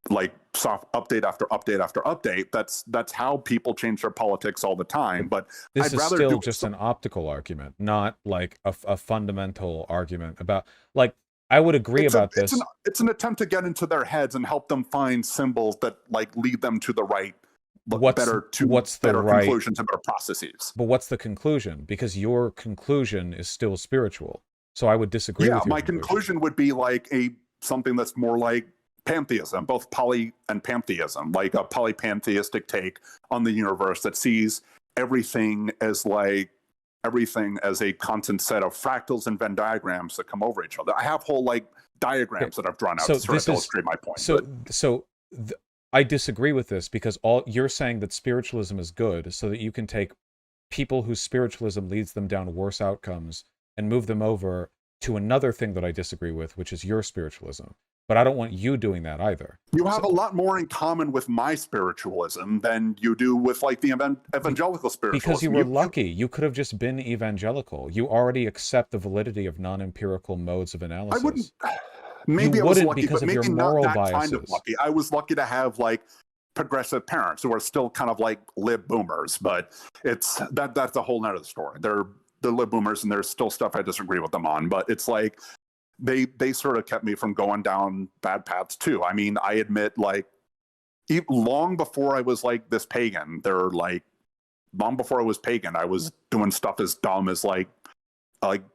S1: like soft update after update after update. That's how people change their politics all the time. But
S2: this
S1: I'd
S2: is
S1: rather
S2: still just an optical argument, not like a fundamental argument about, like, I would agree about this.
S1: It's an attempt to get into their heads and help them find symbols that like lead them to the right, better conclusions and better processes.
S2: But what's the conclusion? Because your conclusion is still spiritual. So I would disagree with you.
S1: My conclusion would be like something that's more like pantheism, both poly and pantheism, like a polypantheistic take on the universe that sees everything as a constant set of fractals and Venn diagrams that come over each other. I have whole like diagrams that I've drawn out to sort of illustrate my point.
S2: I disagree with this, because you're saying that spiritualism is good so that you can take people whose spiritualism leads them down worse outcomes and move them over to another thing that I disagree with, which is your spiritualism. But I don't want you doing that either.
S1: You have a lot more in common with my spiritualism than you do with like the evangelical spiritualism.
S2: Because you were lucky. You could have just been evangelical. You already accept the validity of non-empirical modes of analysis.
S1: I wouldn't. Maybe I was lucky,
S2: because
S1: but
S2: of
S1: maybe
S2: your moral
S1: not that
S2: biases.
S1: kind of lucky. I was lucky to have like progressive parents who are still kind of like lib boomers, but that's a whole nother story. They're lib boomers, and there's still stuff I disagree with them on, but it's like they sort of kept me from going down bad paths too. I mean, I admit, like, long before I was like this pagan, long before I was pagan, I was doing stuff as dumb as like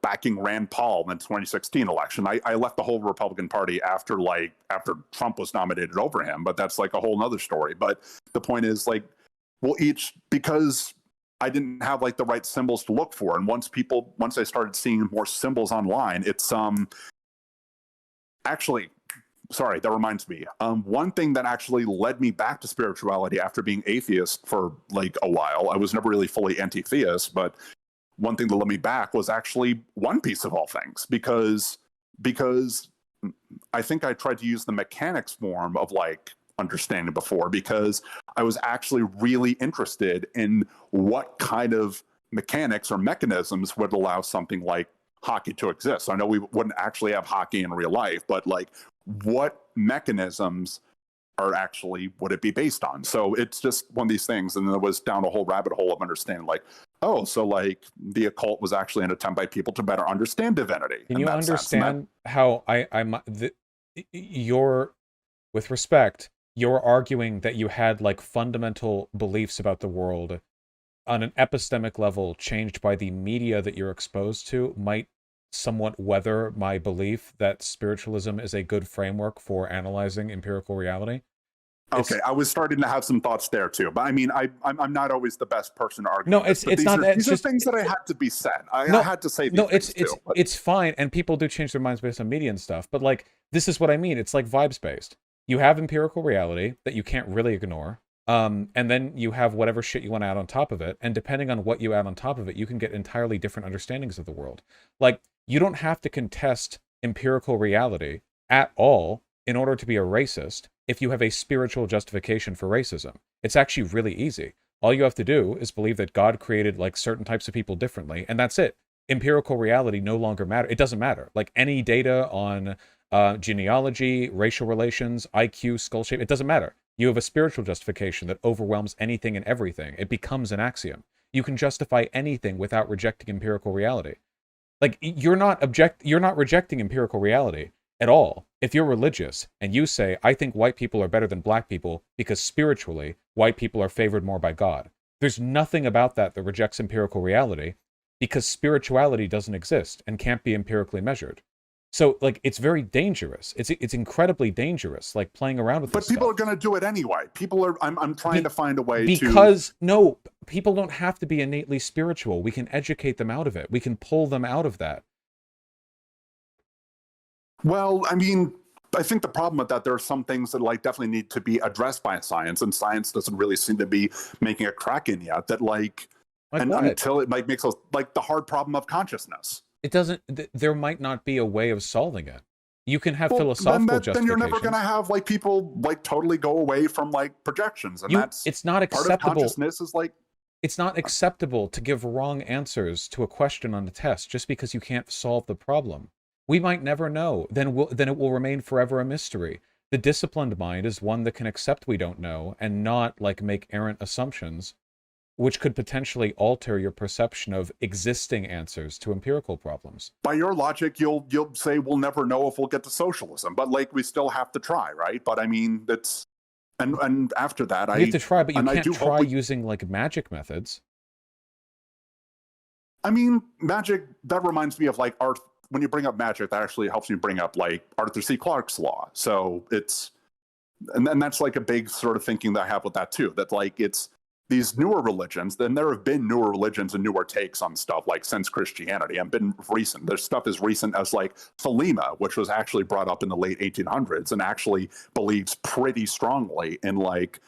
S1: backing Rand Paul in the 2016 election. I left the whole Republican Party after Trump was nominated over him, but that's like a whole nother story. But the point is, like, because I didn't have like the right symbols to look for, and once I started seeing more symbols online, it's actually, sorry, that reminds me. One thing that actually led me back to spirituality after being atheist for like a while, I was never really fully anti-theist, but one thing that led me back was actually One Piece of all things, because I think I tried to use the mechanics form of like understanding before, because I was actually really interested in what kind of mechanics or mechanisms would allow something like hockey to exist. So I know we wouldn't actually have hockey in real life, but like what mechanisms would it be based on? So it's just one of these things. And then it was down a whole rabbit hole of understanding, like, oh, so like the occult was actually an attempt by people to better understand divinity.
S2: Can you understand how with respect, you're arguing that you had like fundamental beliefs about the world on an epistemic level changed by the media that you're exposed to might somewhat weather my belief that spiritualism is a good framework for analyzing empirical reality?
S1: Okay, I was starting to have some thoughts there too, but I mean, I'm not always the best person to argue.
S2: No, it's not.
S1: These are things that I had to be said. I had to say.
S2: It's fine, and people do change their minds based on media and stuff. But like, this is what I mean. It's like vibes based. You have empirical reality that you can't really ignore, and then you have whatever shit you want to add on top of it. And depending on what you add on top of it, you can get entirely different understandings of the world. Like, you don't have to contest empirical reality at all in order to be a racist if you have a spiritual justification for racism. It's actually really easy. All you have to do is believe that God created like certain types of people differently, and that's it. Empirical reality no longer matters. It doesn't matter. Like any data on genealogy, racial relations, IQ, skull shape, it doesn't matter. You have a spiritual justification that overwhelms anything and everything. It becomes an axiom. You can justify anything without rejecting empirical reality. Like, you're not rejecting empirical reality at all. If you're religious and you say, I think white people are better than black people because spiritually, white people are favored more by God. There's nothing about that that rejects empirical reality, because spirituality doesn't exist and can't be empirically measured. So, like, it's very dangerous. It's incredibly dangerous, like, playing around with this stuff.
S1: But people are going to do it anyway. I'm trying to find a way
S2: no, people don't have to be innately spiritual. We can educate them out of it. We can pull them out of that.
S1: Well, I mean, I think the problem with that, there are some things that like definitely need to be addressed by science, and science doesn't really seem to be making a crack in yet. That like,
S2: Like
S1: and
S2: what?
S1: until it like makes us like the hard problem of consciousness.
S2: It doesn't. There might not be a way of solving it. You can have
S1: Well,
S2: philosophical
S1: then you're never going
S2: justifications.
S1: to have like people like totally go away from like projections, and
S2: You,
S1: that's
S2: it's not
S1: part of
S2: acceptable.
S1: consciousness is like
S2: It's not acceptable to give wrong answers to a question on a test just because you can't solve the problem. We might never know. Then it will remain forever a mystery. The disciplined mind is one that can accept we don't know and not like make errant assumptions, which could potentially alter your perception of existing answers to empirical problems.
S1: by your logic, you'll say we'll never know if we'll get to socialism, but like we still have to try, right? But I mean, that's and after that,
S2: You have to try, but you
S1: I
S2: can't
S1: do hope
S2: try using like magic methods.
S1: I mean, magic. That reminds me of like art. When you bring up magic, that actually helps me bring up like Arthur C. Clarke's law. So it's and that's like a big sort of thinking that I have with that too. That like it's these newer religions. Then there have been newer religions and newer takes on stuff like since Christianity and been recent. There's stuff as recent as like Thelema, which was actually brought up in the late 1800s and actually believes pretty strongly in like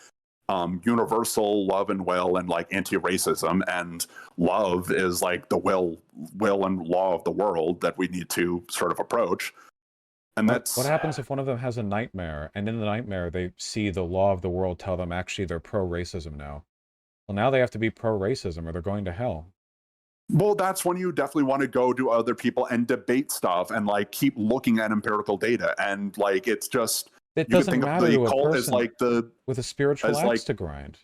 S1: universal love and will and like anti-racism, and love is like the will and law of the world that we need to sort of approach. And
S2: What
S1: that's
S2: happens if one of them has a nightmare, and in the nightmare they see the law of the world tell them actually they're pro-racism now? Well, now they have to be pro-racism or they're going to hell.
S1: well, that's when you definitely want to go to other people and debate stuff and like keep looking at empirical data, and like it's just
S2: It
S1: you could
S2: doesn't
S1: think of
S2: matter
S1: the
S2: to a
S1: cult as
S2: person
S1: like the
S2: with a spiritual
S1: as
S2: axe
S1: like
S2: to grind.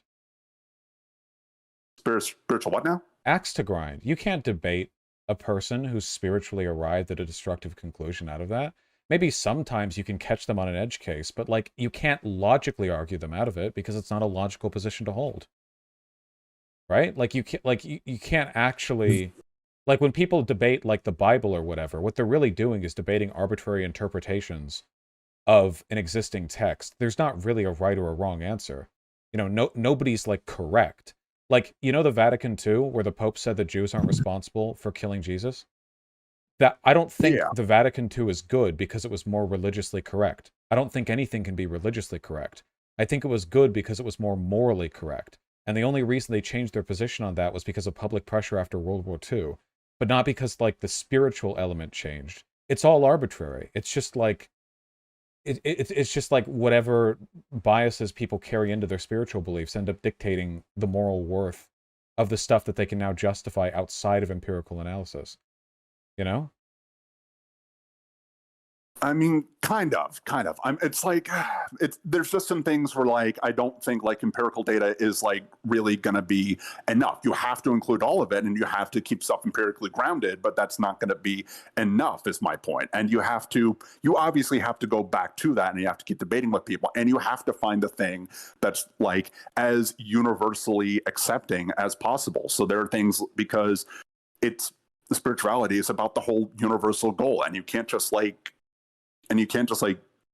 S1: spiritual what now.
S2: Axe to grind. You can't debate a person who's spiritually arrived at a destructive conclusion out of that. Maybe sometimes you can catch them on an edge case, but like you can't logically argue them out of it because it's not a logical position to hold. Right? Like you can't actually like when people debate like the Bible or whatever, what they're really doing is debating arbitrary interpretations of an existing text. There's not really a right or a wrong answer. You know, nobody's like correct. Like, you know the Vatican II, where the Pope said the Jews aren't responsible for killing Jesus? That I don't think
S1: Yeah,
S2: the Vatican II is good because it was more religiously correct. I don't think anything can be religiously correct. I think it was good because it was more morally correct. And the only reason they changed their position on that was because of public pressure after World War II, but not because like the spiritual element changed. It's all arbitrary. It's just like it's just like whatever biases people carry into their spiritual beliefs end up dictating the moral worth of the stuff that they can now justify outside of empirical analysis. You know?
S1: I mean, kind of. It's like it's there's just some things where like I don't think like empirical data is like really going to be enough. You have to include all of it, and you have to keep stuff empirically grounded, but that's not going to be enough. Is my point. And you obviously have to go back to that, and you have to keep debating with people, and you have to find the thing that's like as universally accepting as possible. So there are things because it's the spirituality is about the whole universal goal, and you can't just like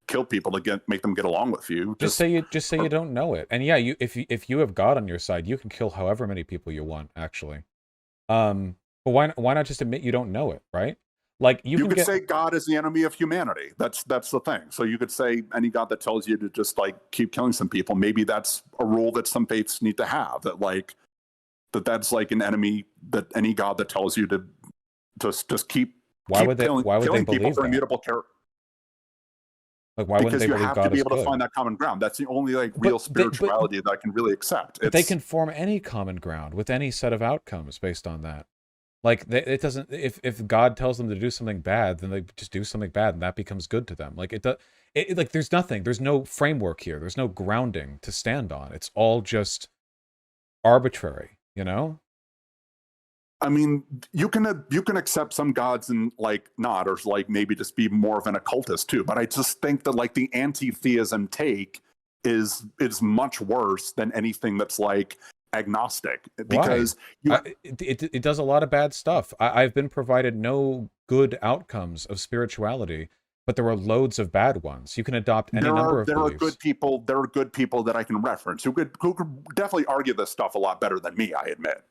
S1: kill people to make them get along with you.
S2: Just say you don't know it. And yeah, if you have God on your side, you can kill however many people you want, actually. But why not just admit you don't know it, right? Like
S1: you could say God is the enemy of humanity. That's the thing. So you could say any God that tells you to just like keep killing some people. Maybe that's a rule that some faiths need to have. That's like an enemy, that any God that tells you to just keep
S2: why would they
S1: killing people
S2: believe
S1: for
S2: that?
S1: immutable character.
S2: Like, why wouldn't they
S1: Because you
S2: believe
S1: have
S2: God
S1: to be
S2: is
S1: able to
S2: good?
S1: find that common ground. That's the only like real spirituality that I can really accept.
S2: But they can form any common ground with any set of outcomes based on that. Like it doesn't. If God tells them to do something bad, then they just do something bad, and that becomes good to them. Like like there's nothing. There's no framework here. There's no grounding to stand on. It's all just arbitrary. You know.
S1: I mean, you can accept some gods and like not, or like maybe just be more of an occultist too. But I just think that like the anti-theism take is much worse than anything that's like agnostic, because
S2: it does a lot of bad stuff. I've been provided no good outcomes of spirituality, but there are loads of bad ones. You can adopt any number of beliefs.
S1: There are good people that I can reference who could definitely argue this stuff a lot better than me, I admit.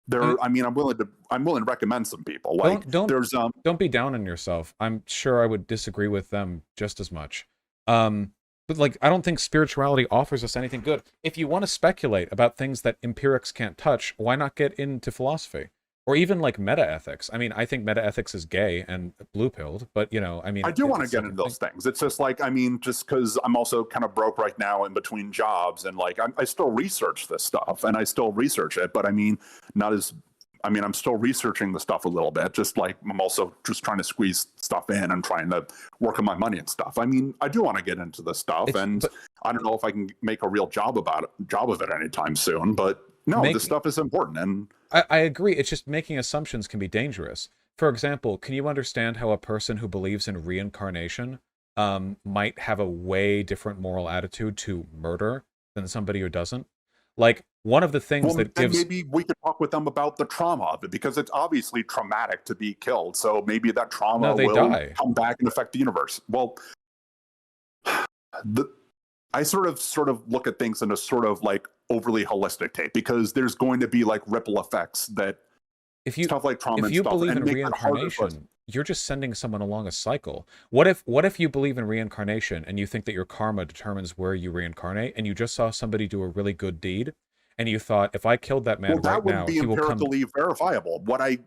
S1: there, I mean, I'm willing to recommend some people. Like
S2: Don't
S1: there's
S2: don't be down on yourself. I'm sure I would disagree with them just as much. But like I don't think spirituality offers us anything good. If you want to speculate about things that empirics can't touch, why not get into philosophy? Or even like meta-ethics. I mean, I think meta-ethics is gay and blue-pilled, but you know, I mean,
S1: I do want to
S2: it's
S1: get
S2: like a
S1: into those
S2: thing.
S1: things. It's just like, I mean, just because I'm also kind of broke right now in between jobs, and like I still research this stuff and I still research it, but I mean, not as, I mean, I'm still researching the stuff a little bit. Just like I'm also just trying to squeeze stuff in and trying to work on my money and stuff. I mean, I do want to get into this stuff,
S2: It's
S1: and
S2: but
S1: I don't know if I can make a real job of it anytime soon. But no, this
S2: make
S1: stuff is important, and
S2: I agree. It's just making assumptions can be dangerous. For example, can you understand how a person who believes in reincarnation might have a way different moral attitude to murder than somebody who doesn't? Like, one of the things
S1: well,
S2: that
S1: then
S2: gives...
S1: maybe we could talk with them about the trauma of it, because it's obviously traumatic to be killed. So maybe that
S2: No,
S1: trauma
S2: they
S1: will
S2: die.
S1: come back and affect the universe. Well, the, I sort of look at things in a sort of like overly holistic take, because there's going to be like ripple effects that stuff like trauma
S2: If
S1: and
S2: you
S1: stuff,
S2: believe
S1: and
S2: in
S1: make it harder for us.
S2: reincarnation, you're just sending someone along a cycle. What if you believe in reincarnation and you think that your karma determines where you reincarnate, and you just saw somebody do a really good deed and you thought, if I killed that man
S1: Well, that
S2: right
S1: wouldn't
S2: now,
S1: be
S2: he will come...
S1: empirically verifiable. What I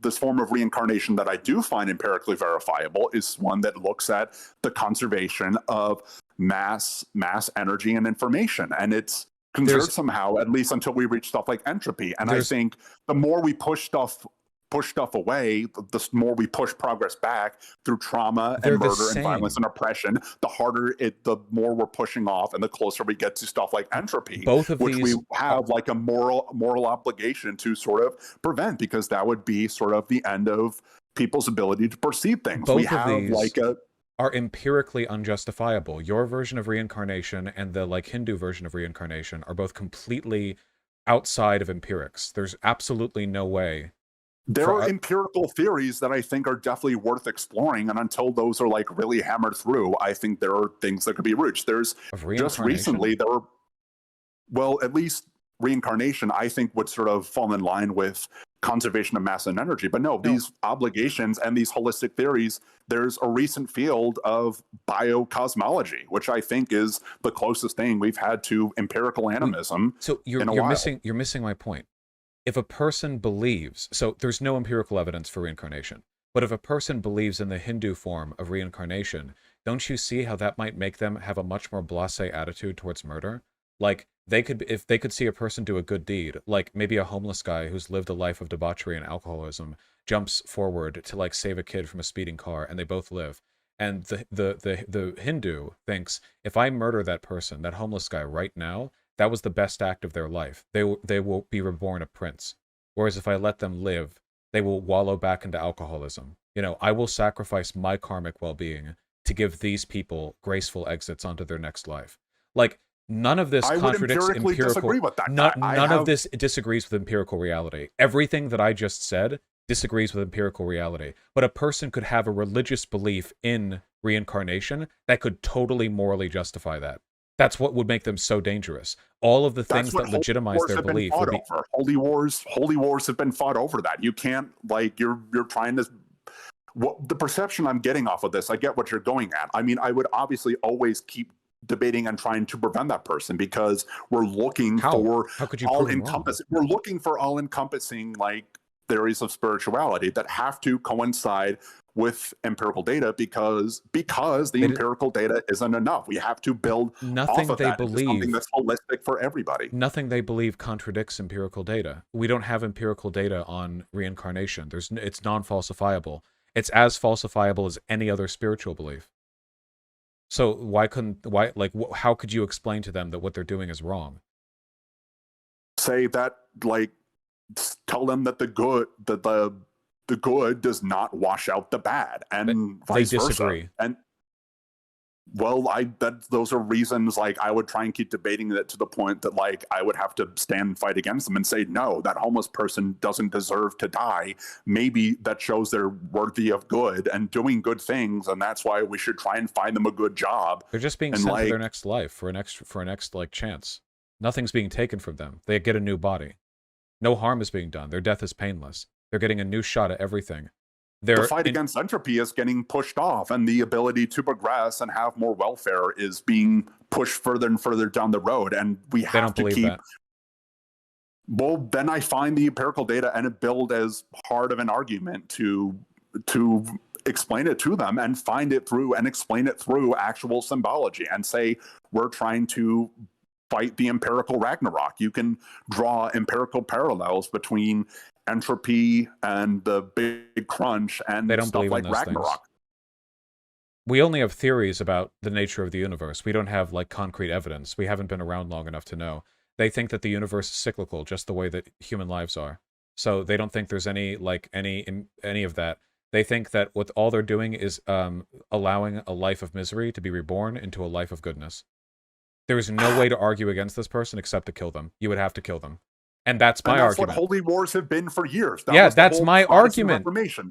S1: this form of reincarnation that I do find empirically verifiable is one that looks at the conservation of mass energy and information, and it's conserved somehow, at least until we reach stuff like entropy. And I think the more we push stuff away, the more we push progress back through trauma and murder and violence and oppression. The more we're pushing off, and the closer we get to stuff like entropy, which we have like a moral obligation to sort of prevent, because that would be sort of the end of people's ability to perceive things.
S2: Both of these are empirically unjustifiable. Your version of reincarnation and the like Hindu version of reincarnation are both completely outside of empirics. There's absolutely no way.
S1: There are empirical theories that I think are definitely worth exploring, and until those are like really hammered through, I think there are things that could be reached. There's just recently there were, well, at least reincarnation, I think, would sort of fall in line with conservation of mass and energy. But no, these obligations and these holistic theories, there's a recent field of biocosmology, which I think is the closest thing we've had to empirical animism.
S2: So you're missing my point. If a person believes, so there's no empirical evidence for reincarnation, but if a person believes in the Hindu form of reincarnation, don't you see how that might make them have a much more blasé attitude towards murder? Like, if they could see a person do a good deed, like maybe a homeless guy who's lived a life of debauchery and alcoholism jumps forward to like save a kid from a speeding car, and they both live. And the Hindu thinks, if I murder that person, that homeless guy right now, that was the best act of their life. They will be reborn a prince. Whereas if I let them live, they will wallow back into alcoholism. You know, I will sacrifice my karmic well-being to give these people graceful exits onto their next life. Like, none of this contradicts empirical... None of this disagrees with empirical reality. Everything that I just said disagrees with empirical reality. But a person could have a religious belief in reincarnation that could totally morally justify that. That's what would make them so dangerous. All of the things that legitimize their belief would be...
S1: Holy wars have been fought over that. You can't, like, you're trying to... the perception I'm getting off of this, I get what you're going at. I mean, I would obviously always keep debating and trying to prevent that person, because we're looking for all-encompassing. We're looking for all-encompassing, like, theories of spirituality that have to coincide with empirical data, because the empirical data isn't enough. We have to build off of that into something that's holistic for everybody.
S2: Nothing they believe contradicts empirical data. We don't have empirical data on reincarnation. It's non-falsifiable. It's as falsifiable as any other spiritual belief. So how could you explain to them that what they're doing is wrong?
S1: Say that, like, tell them that the good does not wash out the bad, and vice versa. And well, those are reasons, like, I would try and keep debating that to the point that, like, I would have to stand and fight against them and say, no, that homeless person doesn't deserve to die. Maybe that shows they're worthy of good and doing good things, and that's why we should try and find them a good job.
S2: They're just being sent to their next life for a next like chance. Nothing's being taken from them. They get a new body. No harm is being done. Their death is painless. They're getting a new shot at everything.
S1: The fight against entropy is getting pushed off, and the ability to progress and have more welfare is being pushed further and further down the road. And we have to keep. That. Well, then I find the empirical data and build as hard of an argument to explain it to them and find it through and explain it through actual symbology and say we're trying to fight the empirical Ragnarok. You can draw empirical parallels between entropy and the big crunch and
S2: they don't
S1: stuff
S2: believe
S1: like
S2: in those
S1: Ragnarok.
S2: Things. We only have theories about the nature of the universe. We don't have like concrete evidence. We haven't been around long enough to know. They think that the universe is cyclical, just the way that human lives are. So they don't think there's any of that. They think that what all they're doing is allowing a life of misery to be reborn into a life of goodness. There is no way to argue against this person except to kill them. You would have to kill them. And that's my argument.
S1: That's what holy wars have been for years.
S2: That's my argument.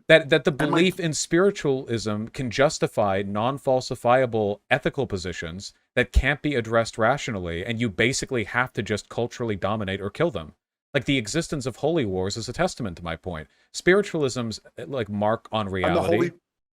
S2: That the belief in spiritualism can justify non-falsifiable ethical positions that can't be addressed rationally, and you basically have to just culturally dominate or kill them. Like, the existence of holy wars is a testament to my point. Spiritualism's like mark on reality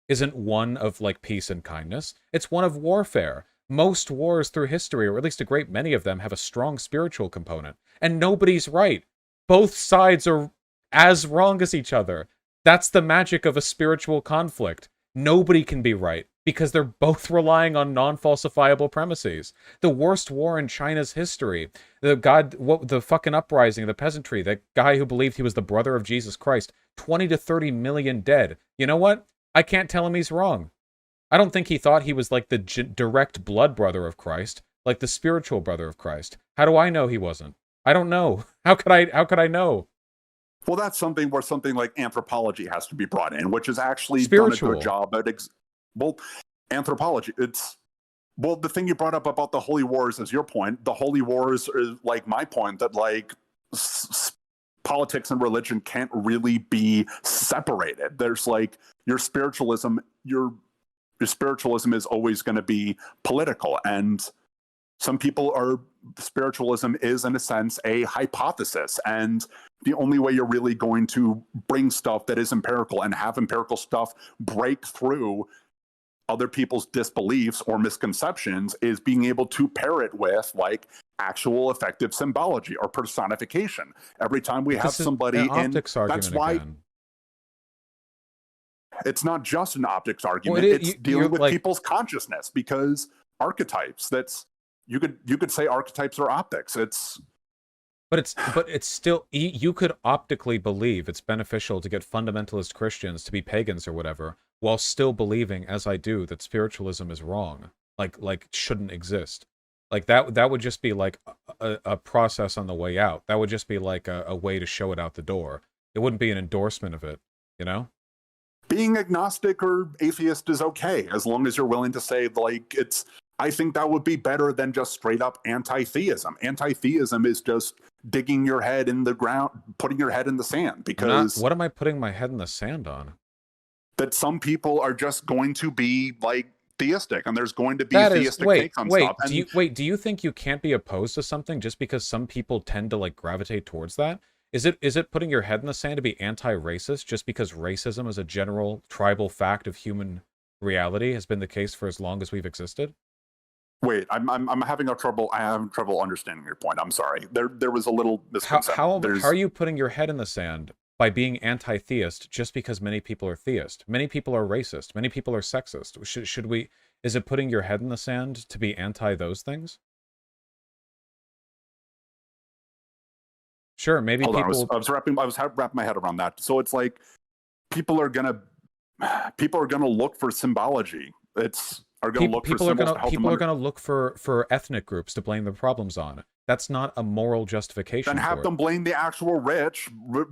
S2: isn't one of like peace and kindness. It's one of warfare. Most wars through history, or at least a great many of them, have a strong spiritual component. And nobody's right. Both sides are as wrong as each other. That's the magic of a spiritual conflict. Nobody can be right, because they're both relying on non-falsifiable premises. The worst war in China's history, the fucking uprising of the peasantry, that guy who believed he was the brother of Jesus Christ, 20 to 30 million dead. You know what? I can't tell him he's wrong. I don't think he thought he was like the direct blood brother of Christ, like the spiritual brother of Christ. How do I know he wasn't? I don't know. How could I know?
S1: Well, that's something where something like anthropology has to be brought in, which is actually
S2: spiritual.
S1: done a good job at anthropology. The thing you brought up about the holy wars is your point. The holy wars is like my point that like politics and religion can't really be separated. There's like your spiritualism is always going to be political, and some people are spiritualism is in a sense a hypothesis, and the only way you're really going to bring stuff that is empirical and have empirical stuff break through other people's disbeliefs or misconceptions is being able to pair it with like actual effective symbology or personification. Every time we have somebody in, that's why again. It's not just an optics argument. Well, it's dealing with like, people's consciousness, because archetypes, that's you could say archetypes are optics.
S2: But it's still, you could optically believe it's beneficial to get fundamentalist Christians to be pagans or whatever, while still believing, as I do, that spiritualism is wrong, like shouldn't exist. Like that would just be like a process on the way out. That would just be like a way to show it out the door. It wouldn't be an endorsement of it, you know?
S1: Being agnostic or atheist is okay, as long as you're willing to say, like, I think that would be better than just straight up anti-theism. Anti-theism is just digging your head in the ground, putting your head in the sand, because...
S2: What am I putting my head in the sand on?
S1: That some people are just going to be, like, theistic, and there's going to be theistic takes on stuff.
S2: Do you think you can't be opposed to something just because some people tend to, like, gravitate towards that? Is it putting your head in the sand to be anti-racist just because racism as a general tribal fact of human reality has been the case for as long as we've existed?
S1: Wait, I'm having trouble understanding your point. I'm sorry. There was a little misconception.
S2: How are you putting your head in the sand by being anti-theist just because many people are theist? Many people are racist. Many people are sexist. Is it putting your head in the sand to be anti those things? Sure, maybe
S1: Hold
S2: people...
S1: on, I was wrapping my head around that. So it's like people are gonna look for symbology. People are gonna look for ethnic groups to blame the problems on. That's not a moral justification. Then have them blame the actual rich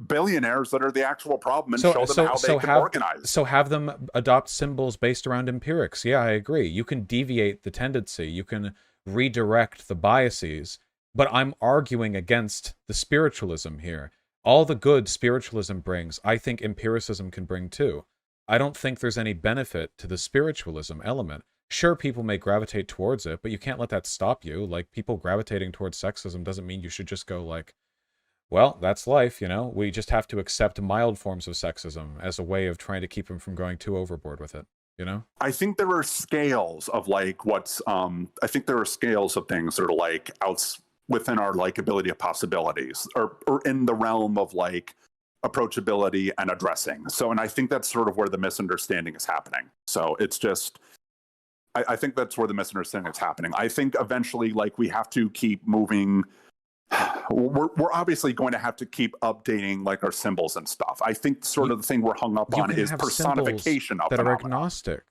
S1: billionaires that are the actual problem, and show them how they can organize.
S2: So have them adopt symbols based around empirics. Yeah, I agree. You can deviate the tendency. You can redirect the biases. But I'm arguing against the spiritualism here. All the good spiritualism brings, I think empiricism can bring too. I don't think there's any benefit to the spiritualism element. Sure, people may gravitate towards it, but you can't let that stop you. Like, people gravitating towards sexism doesn't mean you should just go like, Well, that's life, you know? We just have to accept mild forms of sexism as a way of trying to keep him from going too overboard with it, you know?
S1: I think there are scales of like I think there are scales of things that are like outs within our like ability of possibilities or in the realm of like approachability and addressing. So, and I think that's sort of where the misunderstanding is happening. So it's just, I think that's where the misunderstanding is happening. I think eventually, like, we have to keep moving. We're obviously going to have to keep updating like our symbols and stuff. I think sort of the thing we're hung up on is personification of
S2: that are agnostic.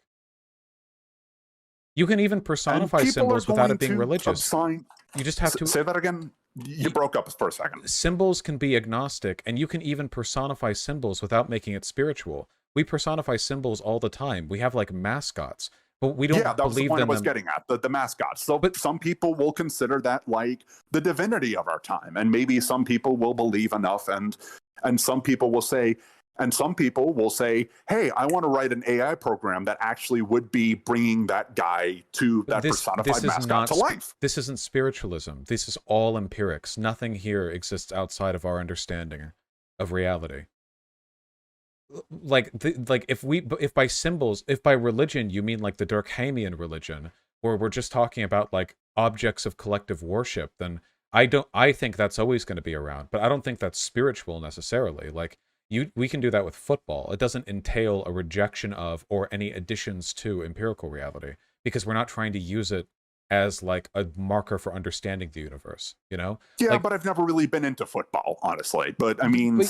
S2: You can even personify symbols without it being religious. You just have to
S1: say that again. You broke up for a second.
S2: Symbols can be agnostic, and you can even personify symbols without making it spiritual. We personify symbols all the time. We have like mascots, but we don't believe them. Yeah, that was the point I was
S1: getting at, the mascots. So but some people will consider that like the divinity of our time, and maybe some people will believe enough, and some people will say, hey, I want to write an AI program that actually would be bringing that guy to that personified mascot to life.
S2: This isn't spiritualism. This is all empirics. Nothing here exists outside of our understanding of reality. Like if by symbols, if by religion you mean like the Durkheimian religion, where we're just talking about like objects of collective worship, then I think that's always going to be around. But I don't think that's spiritual necessarily. Like we can do that with football. It doesn't entail a rejection of or any additions to empirical reality, because we're not trying to use it as like a marker for understanding the universe, you know?
S1: Yeah,
S2: like,
S1: but I've never really been into football, honestly. But I mean,
S2: then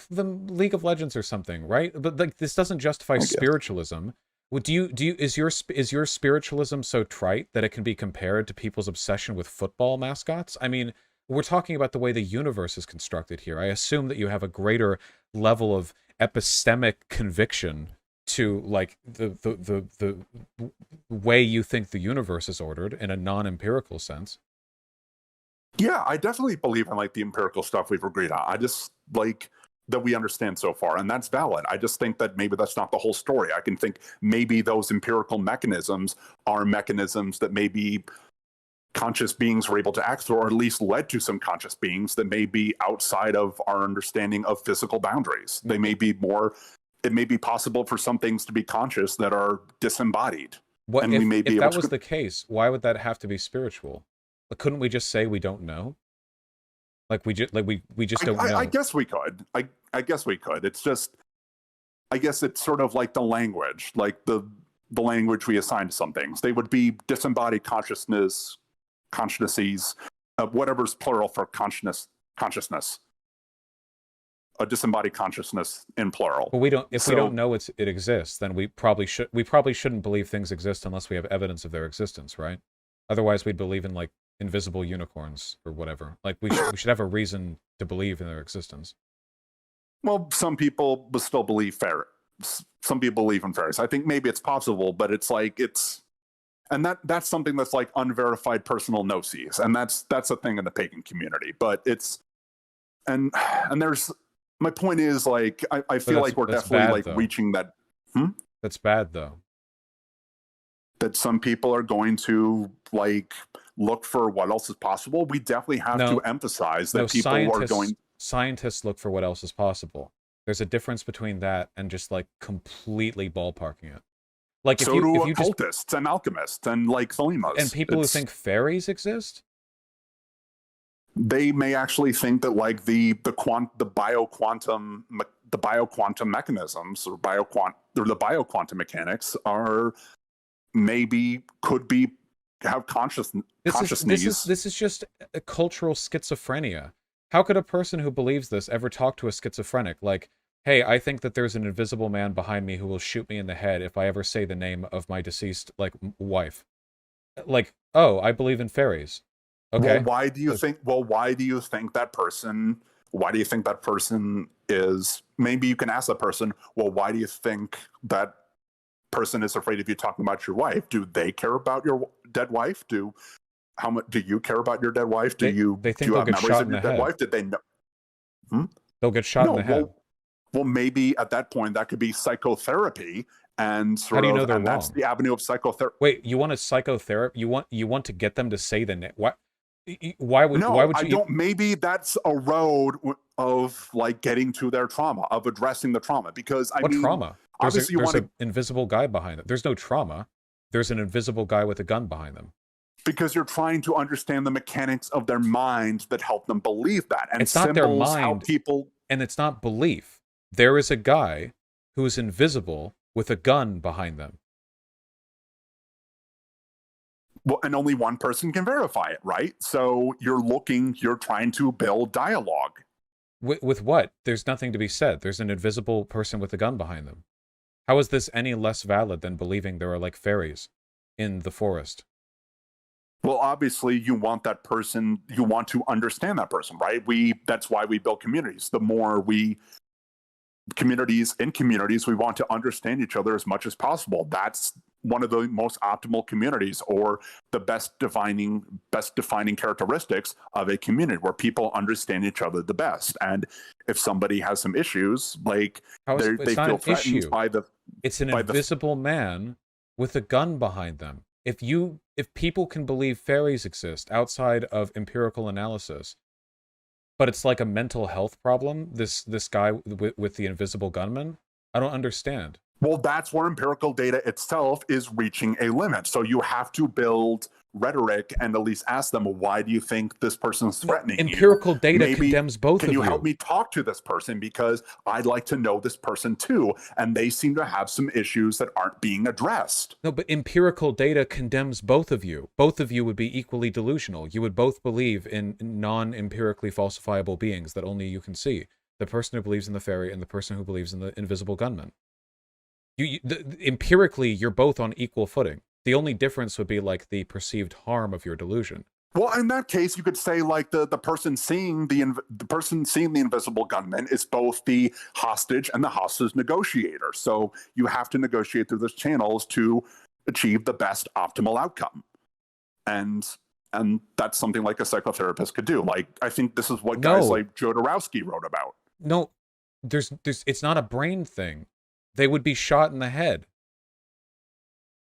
S2: the League of Legends or something, right? But like this doesn't justify spiritualism. Well, is your spiritualism so trite that it can be compared to people's obsession with football mascots? I mean, we're talking about the way the universe is constructed here. I assume that you have a greater level of epistemic conviction to like the way you think the universe is ordered in a non-empirical sense.
S1: Yeah, I definitely believe in like the empirical stuff we've agreed on. I just like that we understand so far, and that's valid. I just think that maybe that's not the whole story. I can think maybe those empirical mechanisms are mechanisms that maybe conscious beings were able to act through, or at least led to some conscious beings that may be outside of our understanding of physical boundaries. They may be more, it may be possible for some things to be conscious that are disembodied.
S2: And if that was the case, why would that have to be spiritual? Like, couldn't we just say we don't know? Like we just don't know.
S1: I guess we could. I guess we could. It's just, I guess it's sort of like the language, like the language we assign to some things. They would be disembodied consciousness, consciousnesses, whatever's plural for consciousness. A disembodied consciousness in plural.
S2: But we don't. If we don't know it exists, then we probably shouldn't believe things exist unless we have evidence of their existence, right? Otherwise, we'd believe in like invisible unicorns or whatever. Like we should have a reason to believe in their existence.
S1: Well, some people still believe fairies. Some people believe in fairies. I think maybe it's possible, but it's like and that's something that's like unverified personal gnosis, and that's a thing in the pagan community. But it's and there's, my point is like I feel like we're definitely bad, like though. Reaching that.
S2: That's bad though.
S1: That some people are going to like look for what else is possible. We definitely have to emphasize that people are going.
S2: Scientists look for what else is possible. There's a difference between that and just like completely ballparking it. Like if you
S1: occultists and alchemists and like Thelimas
S2: and people who think fairies exist,
S1: they may actually think that like the bioquantum mechanisms or the bioquantum mechanics are maybe could be have consciousness.
S2: This is just a cultural schizophrenia. How could a person who believes this ever talk to a schizophrenic? Like, hey, I think that there's an invisible man behind me who will shoot me in the head if I ever say the name of my deceased like wife. Like, oh, I believe in fairies. Okay.
S1: Well, why do you think that person? Why do you think that person is? Maybe you can ask that person. Well, why do you think that person is afraid of you talking about your wife? Do they care about your dead wife? How much do you care about your dead wife? Do you have memories of your dead wife? Did they know?
S2: They'll get shot in the head.
S1: Well, maybe at that point that could be psychotherapy, and
S2: how do you know they're wrong?
S1: That's the avenue of psychotherapy.
S2: Wait, you want a psychotherapy? You want to get them to say the name? What? Why
S1: No,
S2: would
S1: I
S2: you?
S1: don't. Maybe that's a road of like getting to their trauma, of addressing the trauma. Because I
S2: What
S1: mean,
S2: trauma?
S1: obviously you
S2: There's
S1: want to,
S2: an invisible guy behind it. There's no trauma. There's an invisible guy with a gun behind them.
S1: because you're trying to understand the mechanics of their mind that help them believe that, and
S2: It's not their
S1: symbols help
S2: mind,
S1: people.
S2: and it's not belief. There is a guy who is invisible with a gun behind them.
S1: Well, and only one person can verify it, right? So you're trying to build dialogue.
S2: With what? There's nothing to be said. There's an invisible person with a gun behind them. How is this any less valid than believing there are like fairies in the forest?
S1: Well, obviously, you want that person, you want to understand that person, right? That's why we build communities. The more we communities, we want to understand each other as much as possible. That's one of the most optimal communities, or the best defining characteristics of a community, where people understand each other the best. And if somebody has some issues, like they feel threatened by the
S2: it's an invisible man with a gun behind them. If people can believe fairies exist outside of empirical analysis, but it's like a mental health problem, this guy with the invisible gunman, I don't understand.
S1: Well, that's where empirical data itself is reaching a limit. So you have to build rhetoric and at least ask them, why do you think this person's threatening you?
S2: Empirical data condemns both of you.
S1: Can you help me talk to this person, because I'd like to know this person too, and they seem to have some issues that aren't being addressed.
S2: No, but empirical data condemns both of you. Both of you would be equally delusional. You would both believe in non-empirically falsifiable beings that only you can see. The person who believes in the fairy and the person who believes in the invisible gunman. Empirically, you're both on equal footing. The only difference would be like the perceived harm of your delusion.
S1: Well, in that case, you could say like the person seeing the invisible gunman is both the hostage and the hostage negotiator. So you have to negotiate through those channels to achieve the best optimal outcome. And that's something like a psychotherapist could do. Like, I think this is what guys like Jodorowsky wrote about.
S2: No, it's not a brain thing. They would be shot in the head.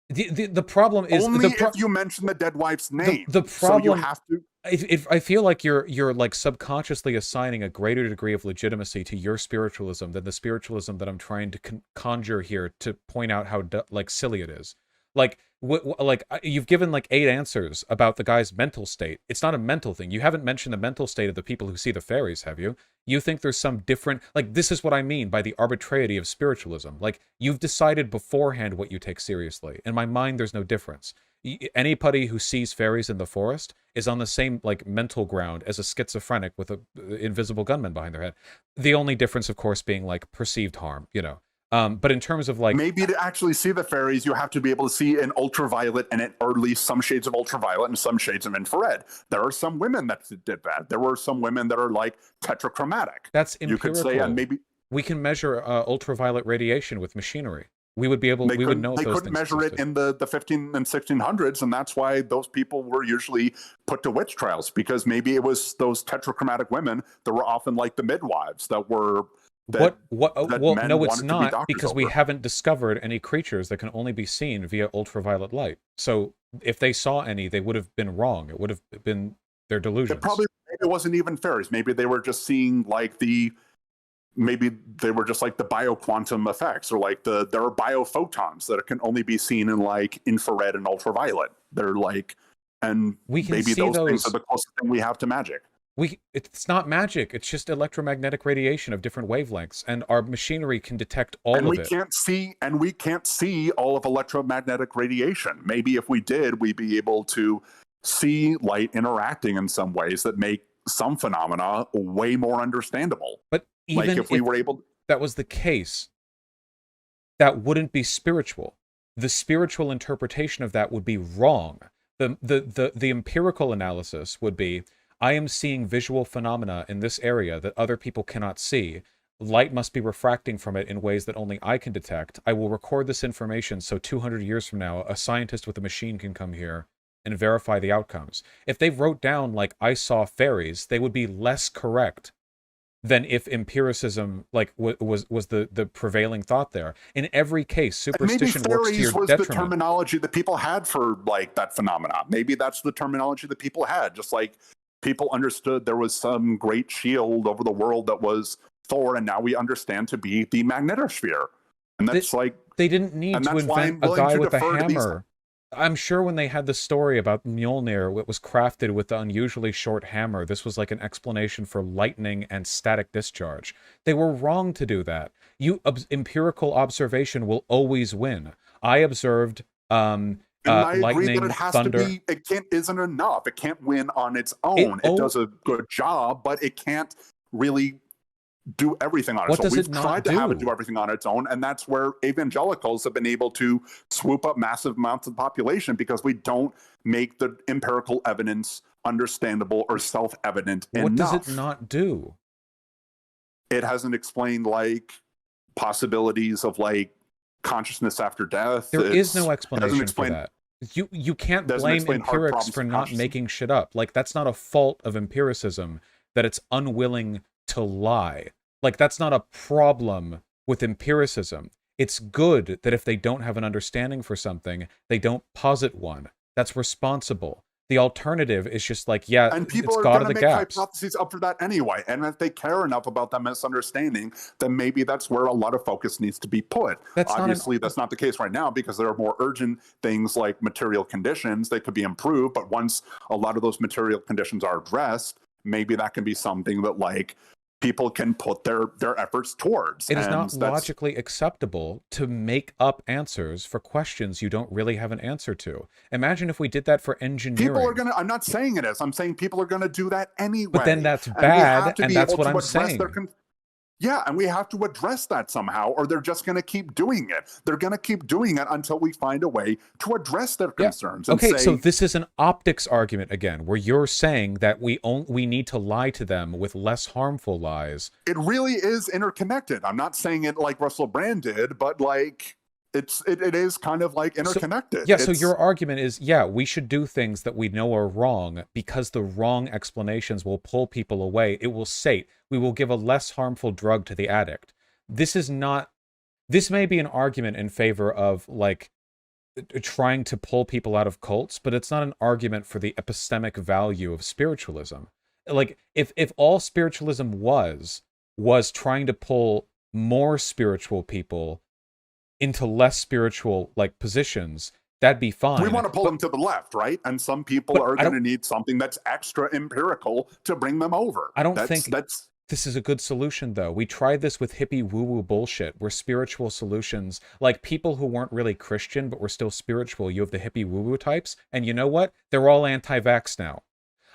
S2: The problem is
S1: only if you mention the dead wife's name.
S2: The problem,
S1: so you have to.
S2: I feel like you're like subconsciously assigning a greater degree of legitimacy to your spiritualism than the spiritualism that I'm trying to conjure here to point out how like silly it is. Like you've given like 8 answers about the guy's mental state. It's not a mental thing. You haven't mentioned the mental state of the people who see the fairies, have you? You think there's some different, like, this is what I mean by the arbitrarity of spiritualism. Like, you've decided beforehand what you take seriously. In my mind, there's no difference. Anybody who sees fairies in the forest is on the same like mental ground as a schizophrenic with a invisible gunman behind their head. The only difference, of course, being like perceived harm, you know. But in terms of like,
S1: maybe to actually see the fairies, you have to be able to see in ultraviolet, and or at least some shades of ultraviolet and some shades of infrared. There are some women that did that. There were some women that are like tetrachromatic.
S2: That's empirical.
S1: You could say, and maybe
S2: we can measure ultraviolet radiation with machinery. We would be able. We would know.
S1: They couldn't measure it in the 15 and 1600s, and that's why those people were usually put to witch trials, because maybe it was those tetrachromatic women that were often like the midwives that were.
S2: Well, no, it's not, because we haven't discovered any creatures that can only be seen via ultraviolet light. So if they saw any, they would have been wrong. It would have been their delusions.
S1: Maybe it wasn't even fairies. Maybe they were just seeing like maybe they were just like the bioquantum effects, or like there are biophotons that can only be seen in like infrared and ultraviolet. They're like, and maybe those things are the closest thing we have to magic.
S2: It's not magic. It's just electromagnetic radiation of different wavelengths, and our machinery can detect all of it.
S1: We can't see all of electromagnetic radiation. Maybe if we did, we'd be able to see light interacting in some ways that make some phenomena way more understandable.
S2: But even
S1: like if we were able,
S2: that was the case, that wouldn't be spiritual. The spiritual interpretation of that would be wrong. The empirical analysis would be, I am seeing visual phenomena in this area that other people cannot see. Light must be refracting from it in ways that only I can detect. I will record this information so 200 years from now, a scientist with a machine can come here and verify the outcomes. If they wrote down, like, I saw fairies, they would be less correct than if empiricism like was the prevailing thought there. In every case, superstition works to your
S1: was
S2: detriment.
S1: the terminology that people had for like that phenomena. Maybe that's the terminology that people had. Just like people understood there was some great shield over the world that was Thor, and now we understand to be the magnetosphere. And that's
S2: they didn't need to invent a guy with a hammer. I'm sure when they had the story about Mjolnir, it was crafted with the unusually short hammer. This was like an explanation for lightning and static discharge. They were wrong to do that. Empirical observation will always win. I observed
S1: and I
S2: lightning,
S1: agree that it has
S2: thunder.
S1: to be. Isn't enough. It can't win on its own. It does a good job, but it can't really do everything on its own. We've tried to have it do everything on its own, and that's where evangelicals have been able to swoop up massive amounts of population, because we don't make the empirical evidence understandable or self-evident enough.
S2: What does it not do?
S1: It hasn't explained like possibilities of like consciousness after death.
S2: There is no explanation for that. You can't blame empirics for not making shit up. Like, that's not a fault of empiricism that it's unwilling to lie. Like, that's not a problem with empiricism. It's good that if they don't have an understanding for something, they don't posit one. That's responsible. The alternative is just like, yeah,
S1: and people
S2: it's
S1: are
S2: God
S1: going
S2: of
S1: to
S2: the
S1: make
S2: gaps.
S1: hypotheses up for that anyway. And if they care enough about that misunderstanding, then maybe that's where a lot of focus needs to be put. Obviously, that's not the case right now, because there are more urgent things like material conditions that could be improved. But once a lot of those material conditions are addressed, maybe that can be something that like people can put their efforts towards.
S2: It is not logically acceptable to make up answers for questions you don't really have an answer to. Imagine if we did that for engineering.
S1: People are going to, I'm not saying it is, I'm saying people are going to do that anyway.
S2: But then that's bad, and that's what I'm saying.
S1: Yeah, and we have to address that somehow, or they're just going to keep doing it. They're going to keep doing it until we find a way to address their concerns. And
S2: okay, so this is an optics argument again, where you're saying that we need to lie to them with less harmful lies.
S1: It really is interconnected. I'm not saying it like Russell Brand did, but like it is kind of like interconnected.
S2: So your argument is, we should do things that we know are wrong because the wrong explanations will pull people away. It will sate. We will give a less harmful drug to the addict. This may be an argument in favor of like trying to pull people out of cults, but it's not an argument for the epistemic value of spiritualism. Like, if all spiritualism was trying to pull more spiritual people into less spiritual like positions, that'd be fine.
S1: We want to pull them to the left, right? And some people are going to need something that's extra empirical to bring them over.
S2: I don't think this is a good solution, though. We tried this with hippie woo-woo bullshit, where spiritual solutions, like people who weren't really Christian but were still spiritual, you have the hippie woo-woo types, and you know what? They're all anti-vax now.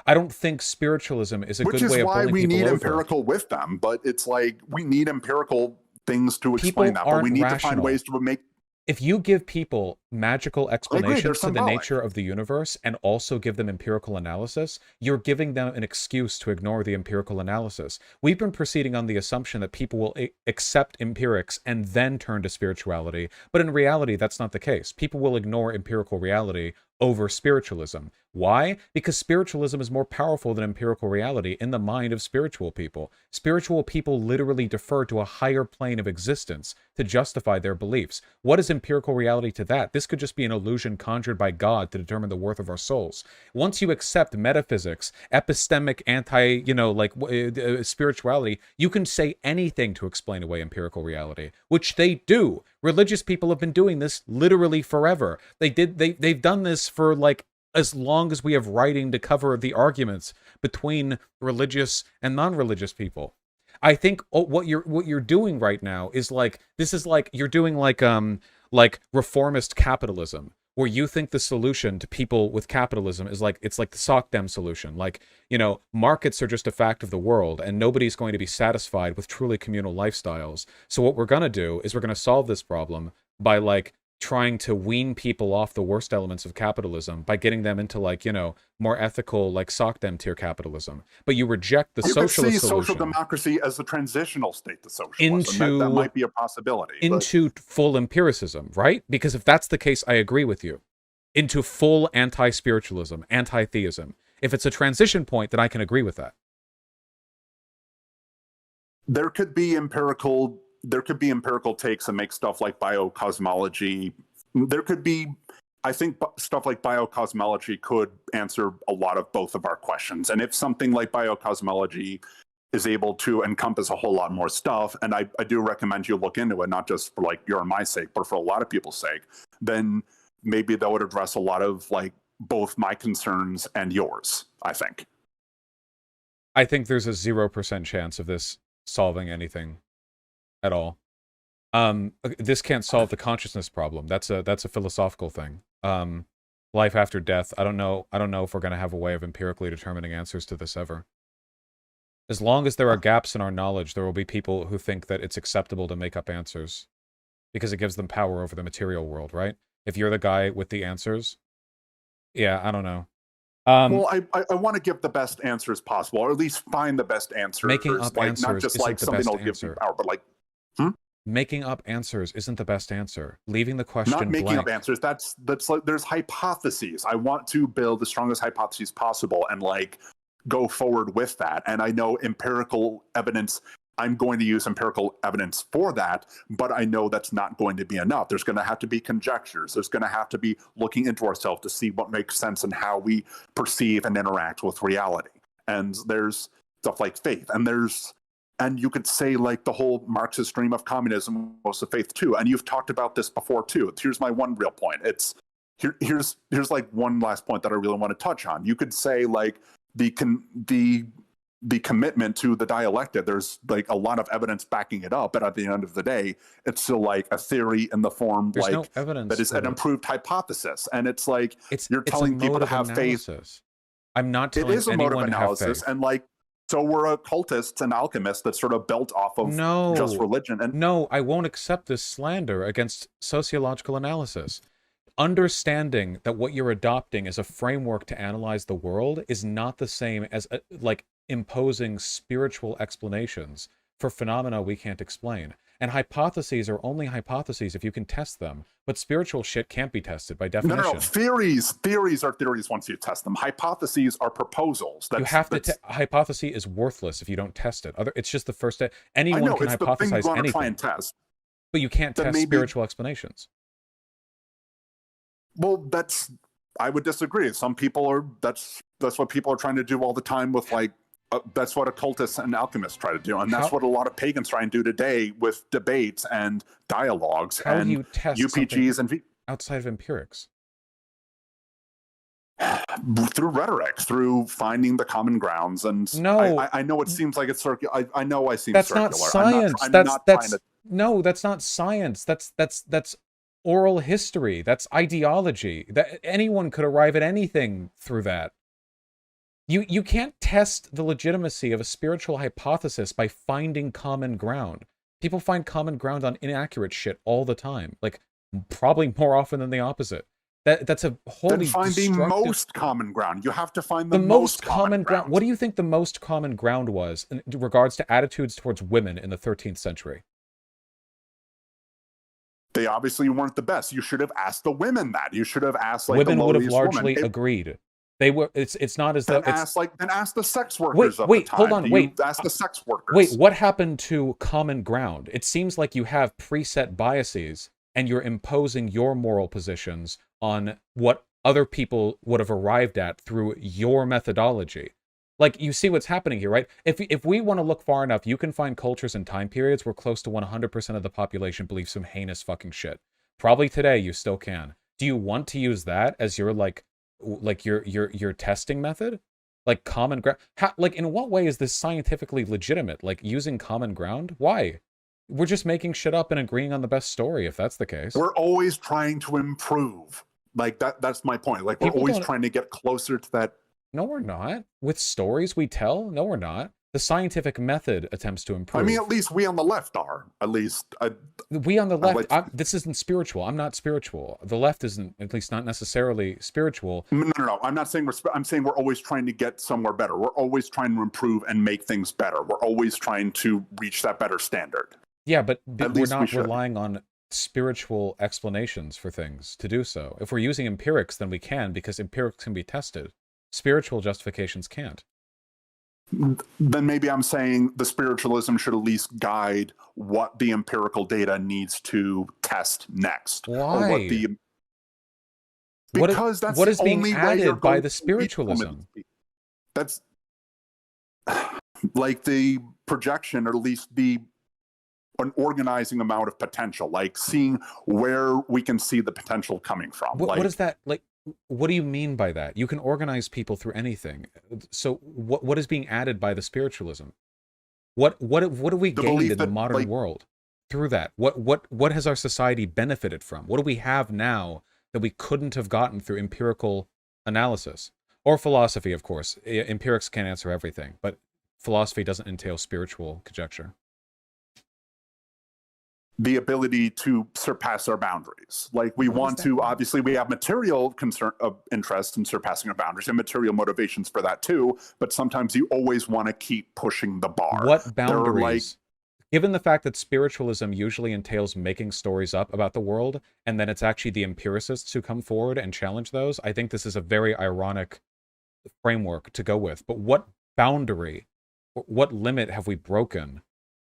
S2: I don't think spiritualism is a good way of pulling people over.
S1: Which is why we need empirical with them, but it's like we need empirical things to explain that, but we need to find ways to make.
S2: If you give people magical explanations to the nature of the universe and also give them empirical analysis, you're giving them an excuse to ignore the empirical analysis. We've been proceeding on the assumption that people will accept empirics and then turn to spirituality, but in reality, that's not the case. People will ignore empirical reality over spiritualism. Why? Because spiritualism is more powerful than empirical reality in the mind of spiritual people. Spiritual people literally defer to a higher plane of existence to justify their beliefs. What is empirical reality to that? This could just be an illusion conjured by God to determine the worth of our souls. Once you accept metaphysics, epistemic spirituality, you can say anything to explain away empirical reality, which they do. Religious people have been doing this literally forever. They've done this for like as long as we have writing to cover the arguments between religious and non-religious people. I think what you're doing right now is like, this is like you're doing like reformist capitalism, where you think the solution to people with capitalism is like, it's like the sock dem solution. Like, markets are just a fact of the world and nobody's going to be satisfied with truly communal lifestyles. So what we're going to do is we're going to solve this problem by like trying to wean people off the worst elements of capitalism by getting them into like, more ethical, like sock dem tier capitalism. But you reject the socialist solution. You could see social democracy as a transitional state to socialism. That might be a possibility. Into full empiricism, right? Because if that's the case, I agree with you. Into full anti-spiritualism, anti-theism. If it's a transition point, then I can agree with that.
S1: there could be empirical takes that make stuff like biocosmology. There could be, I think stuff like biocosmology could answer a lot of both of our questions. And if something like biocosmology is able to encompass a whole lot more stuff, and I do recommend you look into it, not just for like your and my sake, but for a lot of people's sake, then maybe that would address a lot of like both my concerns and yours, I think.
S2: I think there's a 0% chance of this solving anything at all. This can't solve the consciousness problem. That's a philosophical thing. Life after death. I don't know if we're going to have a way of empirically determining answers to this ever. As long as there are gaps in our knowledge, there will be people who think that it's acceptable to make up answers because it gives them power over the material world, right? If you're the guy with the answers, yeah, I don't know.
S1: Well, I want to give the best answers possible, or at least find the best answers.
S2: Making up
S1: like,
S2: answers
S1: not just
S2: isn't
S1: like
S2: the
S1: something
S2: best
S1: that'll give you
S2: answer.
S1: power, but like
S2: making up answers isn't the best answer. Leaving the question
S1: not making
S2: blank.
S1: up answers. That's like there's hypotheses. I want to build the strongest hypotheses possible and like go forward with that. And I know empirical evidence. I'm going to use empirical evidence for that, but I know that's not going to be enough. There's going to have to be conjectures. There's going to have to be looking into ourselves to see what makes sense and how we perceive and interact with reality. And there's stuff like faith, and you could say like the whole Marxist dream of communism was a faith too. And you've talked about this before too. Here's my one real point. Here's like one last point that I really want to touch on. You could say like the commitment to the dialectic, there's like a lot of evidence backing it up, but at the end of the day, it's still like a theory in the form
S2: There's
S1: like
S2: no evidence
S1: that is an improved hypothesis. And it's like you're telling people to have faith.
S2: I'm not telling
S1: it is a mode of
S2: anyone to have
S1: analysis,
S2: faith.
S1: and like so we're occultists and alchemists that sort of built off of just religion. And
S2: no, I won't accept this slander against sociological analysis. Understanding that what you're adopting as a framework to analyze the world is not the same as like imposing spiritual explanations for phenomena we can't explain. And hypotheses are only hypotheses if you can test them. But spiritual shit can't be tested by definition.
S1: No. Theories are theories once you test them. Hypotheses are proposals.
S2: You have to. Hypothesis is worthless if you don't test it. It's just the first step. Anyone can hypothesize anything.
S1: Try and test.
S2: But you can't test spiritual explanations.
S1: Well, I would disagree. Some people are. That's what people are trying to do all the time with like. That's what occultists and alchemists try to do, and that's what a lot of pagans try and do today with debates and dialogues and
S2: do you test
S1: UPGs and
S2: outside of empirics.
S1: Through rhetoric, through finding the common grounds, and I know it seems like it's circular. I know I seem
S2: that's
S1: circular.
S2: Not science. That's not science. That's oral history. That's ideology. That anyone could arrive at anything through that. You can't test the legitimacy of a spiritual hypothesis by finding common ground. People find common ground on inaccurate shit all the time. Like, probably more often than the opposite. That's a wholly
S1: finding most common ground. You have to find the most common ground.
S2: What do you think the most common ground was in regards to attitudes towards women in the 13th century?
S1: They obviously weren't the best. You should have asked the women that. You should have asked like
S2: women
S1: the
S2: would have
S1: lowliest
S2: largely agreed. They were. It's not as though.
S1: Then ask the sex workers.
S2: Wait, hold on.
S1: Ask the sex workers.
S2: Wait, what happened to common ground? It seems like you have preset biases, and you're imposing your moral positions on what other people would have arrived at through your methodology. Like, you see what's happening here, right? If we want to look far enough, you can find cultures and time periods where close to 100% of the population believes some heinous fucking shit. Probably today you still can. Do you want to use that as your your testing method? Like common ground? Like, in what way is this scientifically legitimate? Like, using common ground? Why? We're just making shit up and agreeing on the best story, if that's the case.
S1: We're always trying to improve. Like, that's my point. Like, we're always trying to get closer to that.
S2: No, we're not. With stories we tell? No, we're not. The scientific method attempts to improve.
S1: I mean, at least we on the left are. At least
S2: we on the left. This isn't spiritual. I'm not spiritual. The left isn't, at least not necessarily spiritual.
S1: No. I'm not saying I'm saying we're always trying to get somewhere better. We're always trying to improve and make things better. We're always trying to reach that better standard.
S2: Yeah, but we're not relying on spiritual explanations for things to do so. If we're using empirics, then we can, because empirics can be tested. Spiritual justifications can't.
S1: then maybe I'm saying the spiritualism should at least guide what the empirical data needs to test next. Or what
S2: Why?
S1: the because that's
S2: what
S1: the
S2: is being
S1: only way you're
S2: added by
S1: going
S2: the
S1: to reach some of
S2: spiritualism?
S1: these people. That's like the projection, or at least the an organizing amount of potential, like seeing where we can see the potential coming from.
S2: What is that like? What do you mean by that? You can organize people through anything. So what is being added by the spiritualism? What have we
S1: the
S2: gained
S1: belief
S2: in the
S1: that,
S2: modern
S1: like,
S2: world through that? What has our society benefited from? What do we have now that we couldn't have gotten through empirical analysis or philosophy? Of course, empirics can't answer everything, but philosophy doesn't entail spiritual conjecture.
S1: the ability to surpass our boundaries. Like, we
S2: What does
S1: want
S2: that
S1: to,
S2: mean?
S1: obviously, we have material concern of interest in surpassing our boundaries and material motivations for that too. But sometimes you always want to keep pushing the bar.
S2: What
S1: There are, like,
S2: boundaries? Given the fact that spiritualism usually entails making stories up about the world, and then it's actually the empiricists who come forward and challenge those, I think this is a very ironic framework to go with. But what boundary, what limit have we broken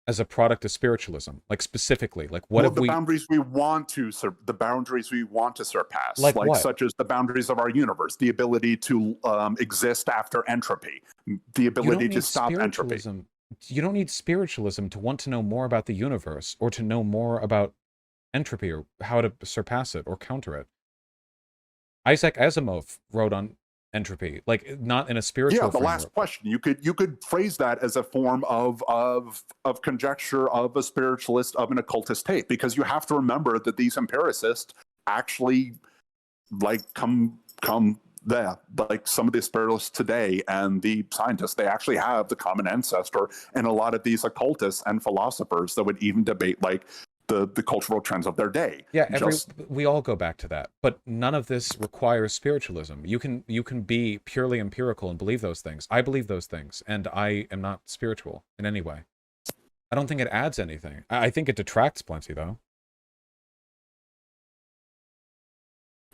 S2: as a product of spiritualism? Like, specifically, like, what
S1: well,
S2: have
S1: the
S2: we...
S1: boundaries we want to the boundaries we want to surpass,
S2: Like
S1: like
S2: what?
S1: such as the boundaries of our universe, the ability to exist after entropy, the
S2: You
S1: ability
S2: don't
S1: to
S2: need
S1: stop entropy.
S2: spiritualism. You don't need spiritualism to want to know more about the universe, or to know more about entropy, or how to surpass it or counter it. Isaac Asimov wrote on entropy, like, not in a
S1: Yeah,
S2: spiritual
S1: the last
S2: framework.
S1: question, you could phrase that as a form of conjecture of a spiritualist, of an occultist take, because you have to remember that these empiricists actually, like, come there, like some of the spiritualists today and the scientists, they actually have the common ancestor, and a lot of these occultists and philosophers that would even debate, like, the cultural trends of their day.
S2: Yeah,
S1: Just
S2: we all go back to that, but none of this requires spiritualism. You can be purely empirical and believe those things. I believe those things, and I am not spiritual in any way. I don't think it adds anything. I think it detracts plenty, though.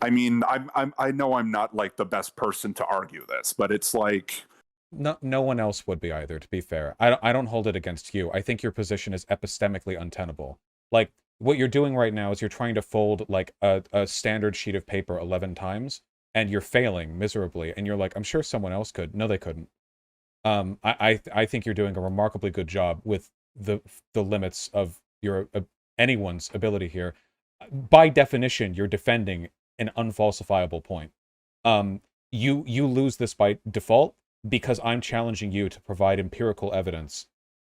S1: I mean, I know I'm not, like, the best person to argue this, but it's like,
S2: No one else would be either, to be fair. I don't hold it against you. I think your position is epistemically untenable. Like, what you're doing right now is you're trying to fold, like, a standard sheet of paper 11 times, and you're failing miserably, and you're like, I'm sure someone else could. No, they couldn't. I think you're doing a remarkably good job with the limits of your anyone's ability here. By definition, you're defending an unfalsifiable point. You lose this by default, because I'm challenging you to provide empirical evidence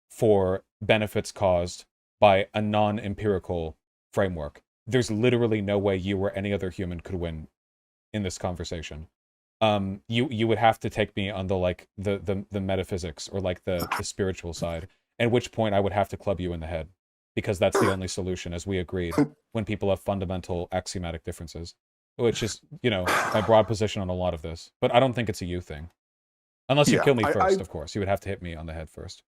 S2: for benefits caused by a non-empirical framework. There's literally no way you or any other human could win in this conversation. You would have to take me on the, like, the metaphysics, or, like, the spiritual side, at which point I would have to club you in the head, because that's the only solution, as we agreed, when people have fundamental axiomatic differences, which is, my broad position on a lot of this. But I don't think it's a you thing. Unless you
S1: yeah,
S2: kill me first, of course. You would have to hit me on the head first.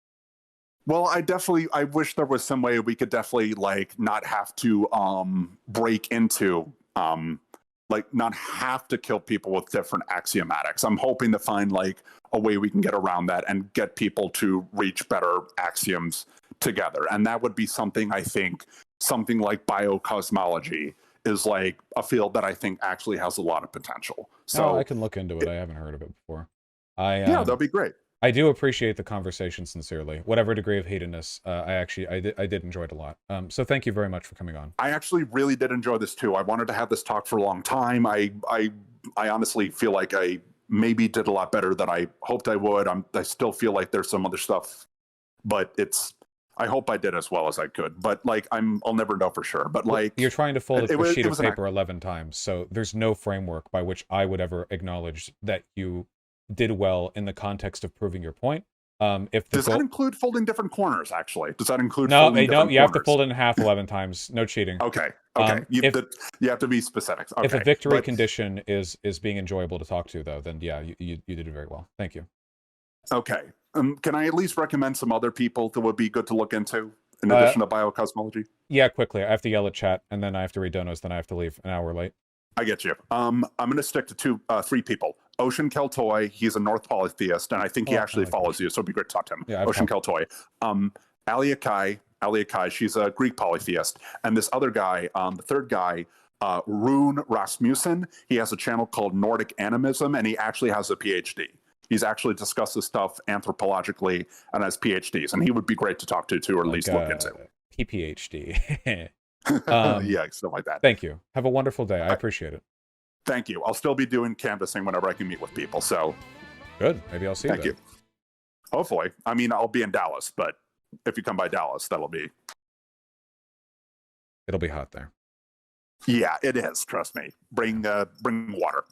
S1: well, I wish there was some way we could definitely, like, not have to break into like, not have to kill people with different axiomatics. I'm hoping to find, like, a way we can get around that and get people to reach better axioms together. And that would be something, I think, something like biocosmology is, like, a field that I think actually has a lot of potential. So
S2: I can look into it. I haven't heard of it before.
S1: yeah, that'd be great.
S2: I do appreciate the conversation sincerely. Whatever degree of hedonness, I did enjoy it a lot. So thank you very much for coming on.
S1: I actually really did enjoy this too. I wanted to have this talk for a long time. I honestly feel like I maybe did a lot better than I hoped I would. I still feel like there's some other stuff, but I hope I did as well as I could. But, like, I'll never know for sure. But, like,
S2: you're trying to fold a sheet of paper 11 times, so there's no framework by which I would ever acknowledge that you did well in the context of proving your point.
S1: Does that include folding different corners? Actually, does that include
S2: no?
S1: Folding different
S2: You have to
S1: corners?
S2: fold it in half 11 times. No cheating.
S1: Okay. You have to be specific. Okay.
S2: If a victory condition is being enjoyable to talk to, though, then yeah, you did it very well. Thank you.
S1: Okay. Can I at least recommend some other people that would be good to look into in addition to biocosmology?
S2: Yeah, quickly. I have to yell at chat, and then I have to read donos, then I have to leave an hour late.
S1: I get you. I'm going to stick to three people. Ocean Keltoy, he's a North polytheist, and I think he actually follows you, so it'd be great to talk to him.
S2: Yeah,
S1: Ocean Keltoy. Aliakai, she's a Greek polytheist. And this other guy, the third guy, Rune Rasmussen, he has a channel called Nordic Animism, and he actually has a PhD. He's actually discussed this stuff anthropologically and has PhDs, and he would be great to talk to too, or at least look into.
S2: PhD.
S1: Yeah, stuff like that.
S2: Thank you. Have a wonderful day. I appreciate it.
S1: Thank you. I'll still be doing canvassing whenever I can meet with people. So
S2: good. Maybe I'll see you.
S1: Thank you. Hopefully. I mean, I'll be in Dallas, but if you come by Dallas, it'll be
S2: hot there.
S1: Yeah, it is. Trust me. Bring water.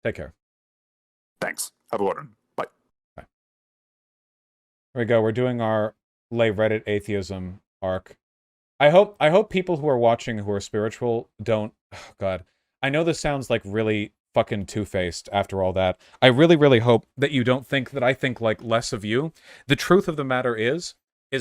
S2: Take care.
S1: Thanks. Have a good one. Bye.
S2: Bye. There we go. We're doing our lay Reddit atheism arc. I hope people who are watching who are spiritual don't. Oh God, I know this sounds like really fucking two-faced after all that. I really, really hope that you don't think that I think like less of you. The truth of the matter is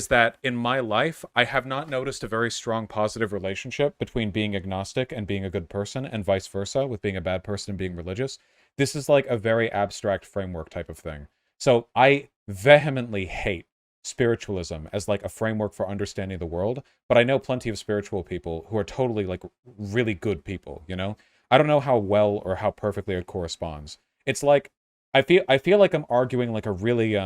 S2: that in my life, I have not noticed a very strong positive relationship between being agnostic and being a good person, and vice versa, with being a bad person and being religious. This is like a very abstract framework type of thing. So I vehemently hate spiritualism as like a framework for understanding the world, but I know plenty of spiritual people who are totally like really good people, you know? I don't know how well or how perfectly it corresponds. It's like I feel like I'm arguing like a really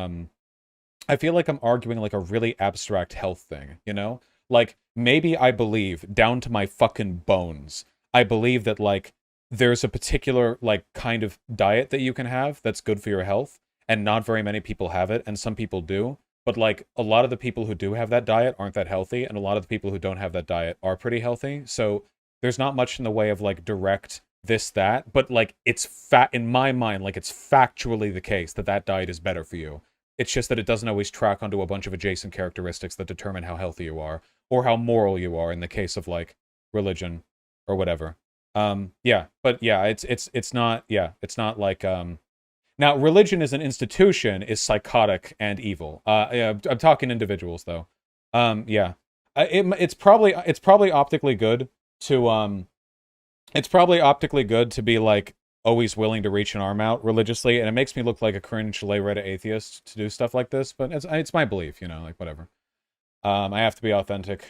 S2: abstract health thing, you know? Like maybe I believe down to my fucking bones. I believe that like there's a particular like kind of diet that you can have that's good for your health, and not very many people have it, and some people do. But like a lot of the people who do have that diet aren't that healthy, and a lot of the people who don't have that diet are pretty healthy. So there's not much in the way of like direct this, that, but like it's in my mind, like it's factually the case that that diet is better for you. It's just that it doesn't always track onto a bunch of adjacent characteristics that determine how healthy you are, or how moral you are in the case of like religion or whatever. Yeah, but yeah, it's not like now, religion as an institution is psychotic and evil. Yeah, I'm talking individuals though. Yeah, it's probably optically good to be like always willing to reach an arm out religiously, and it makes me look like a cringe lay Reddit atheist to do stuff like this. But it's my belief, you know, like whatever. I have to be authentic.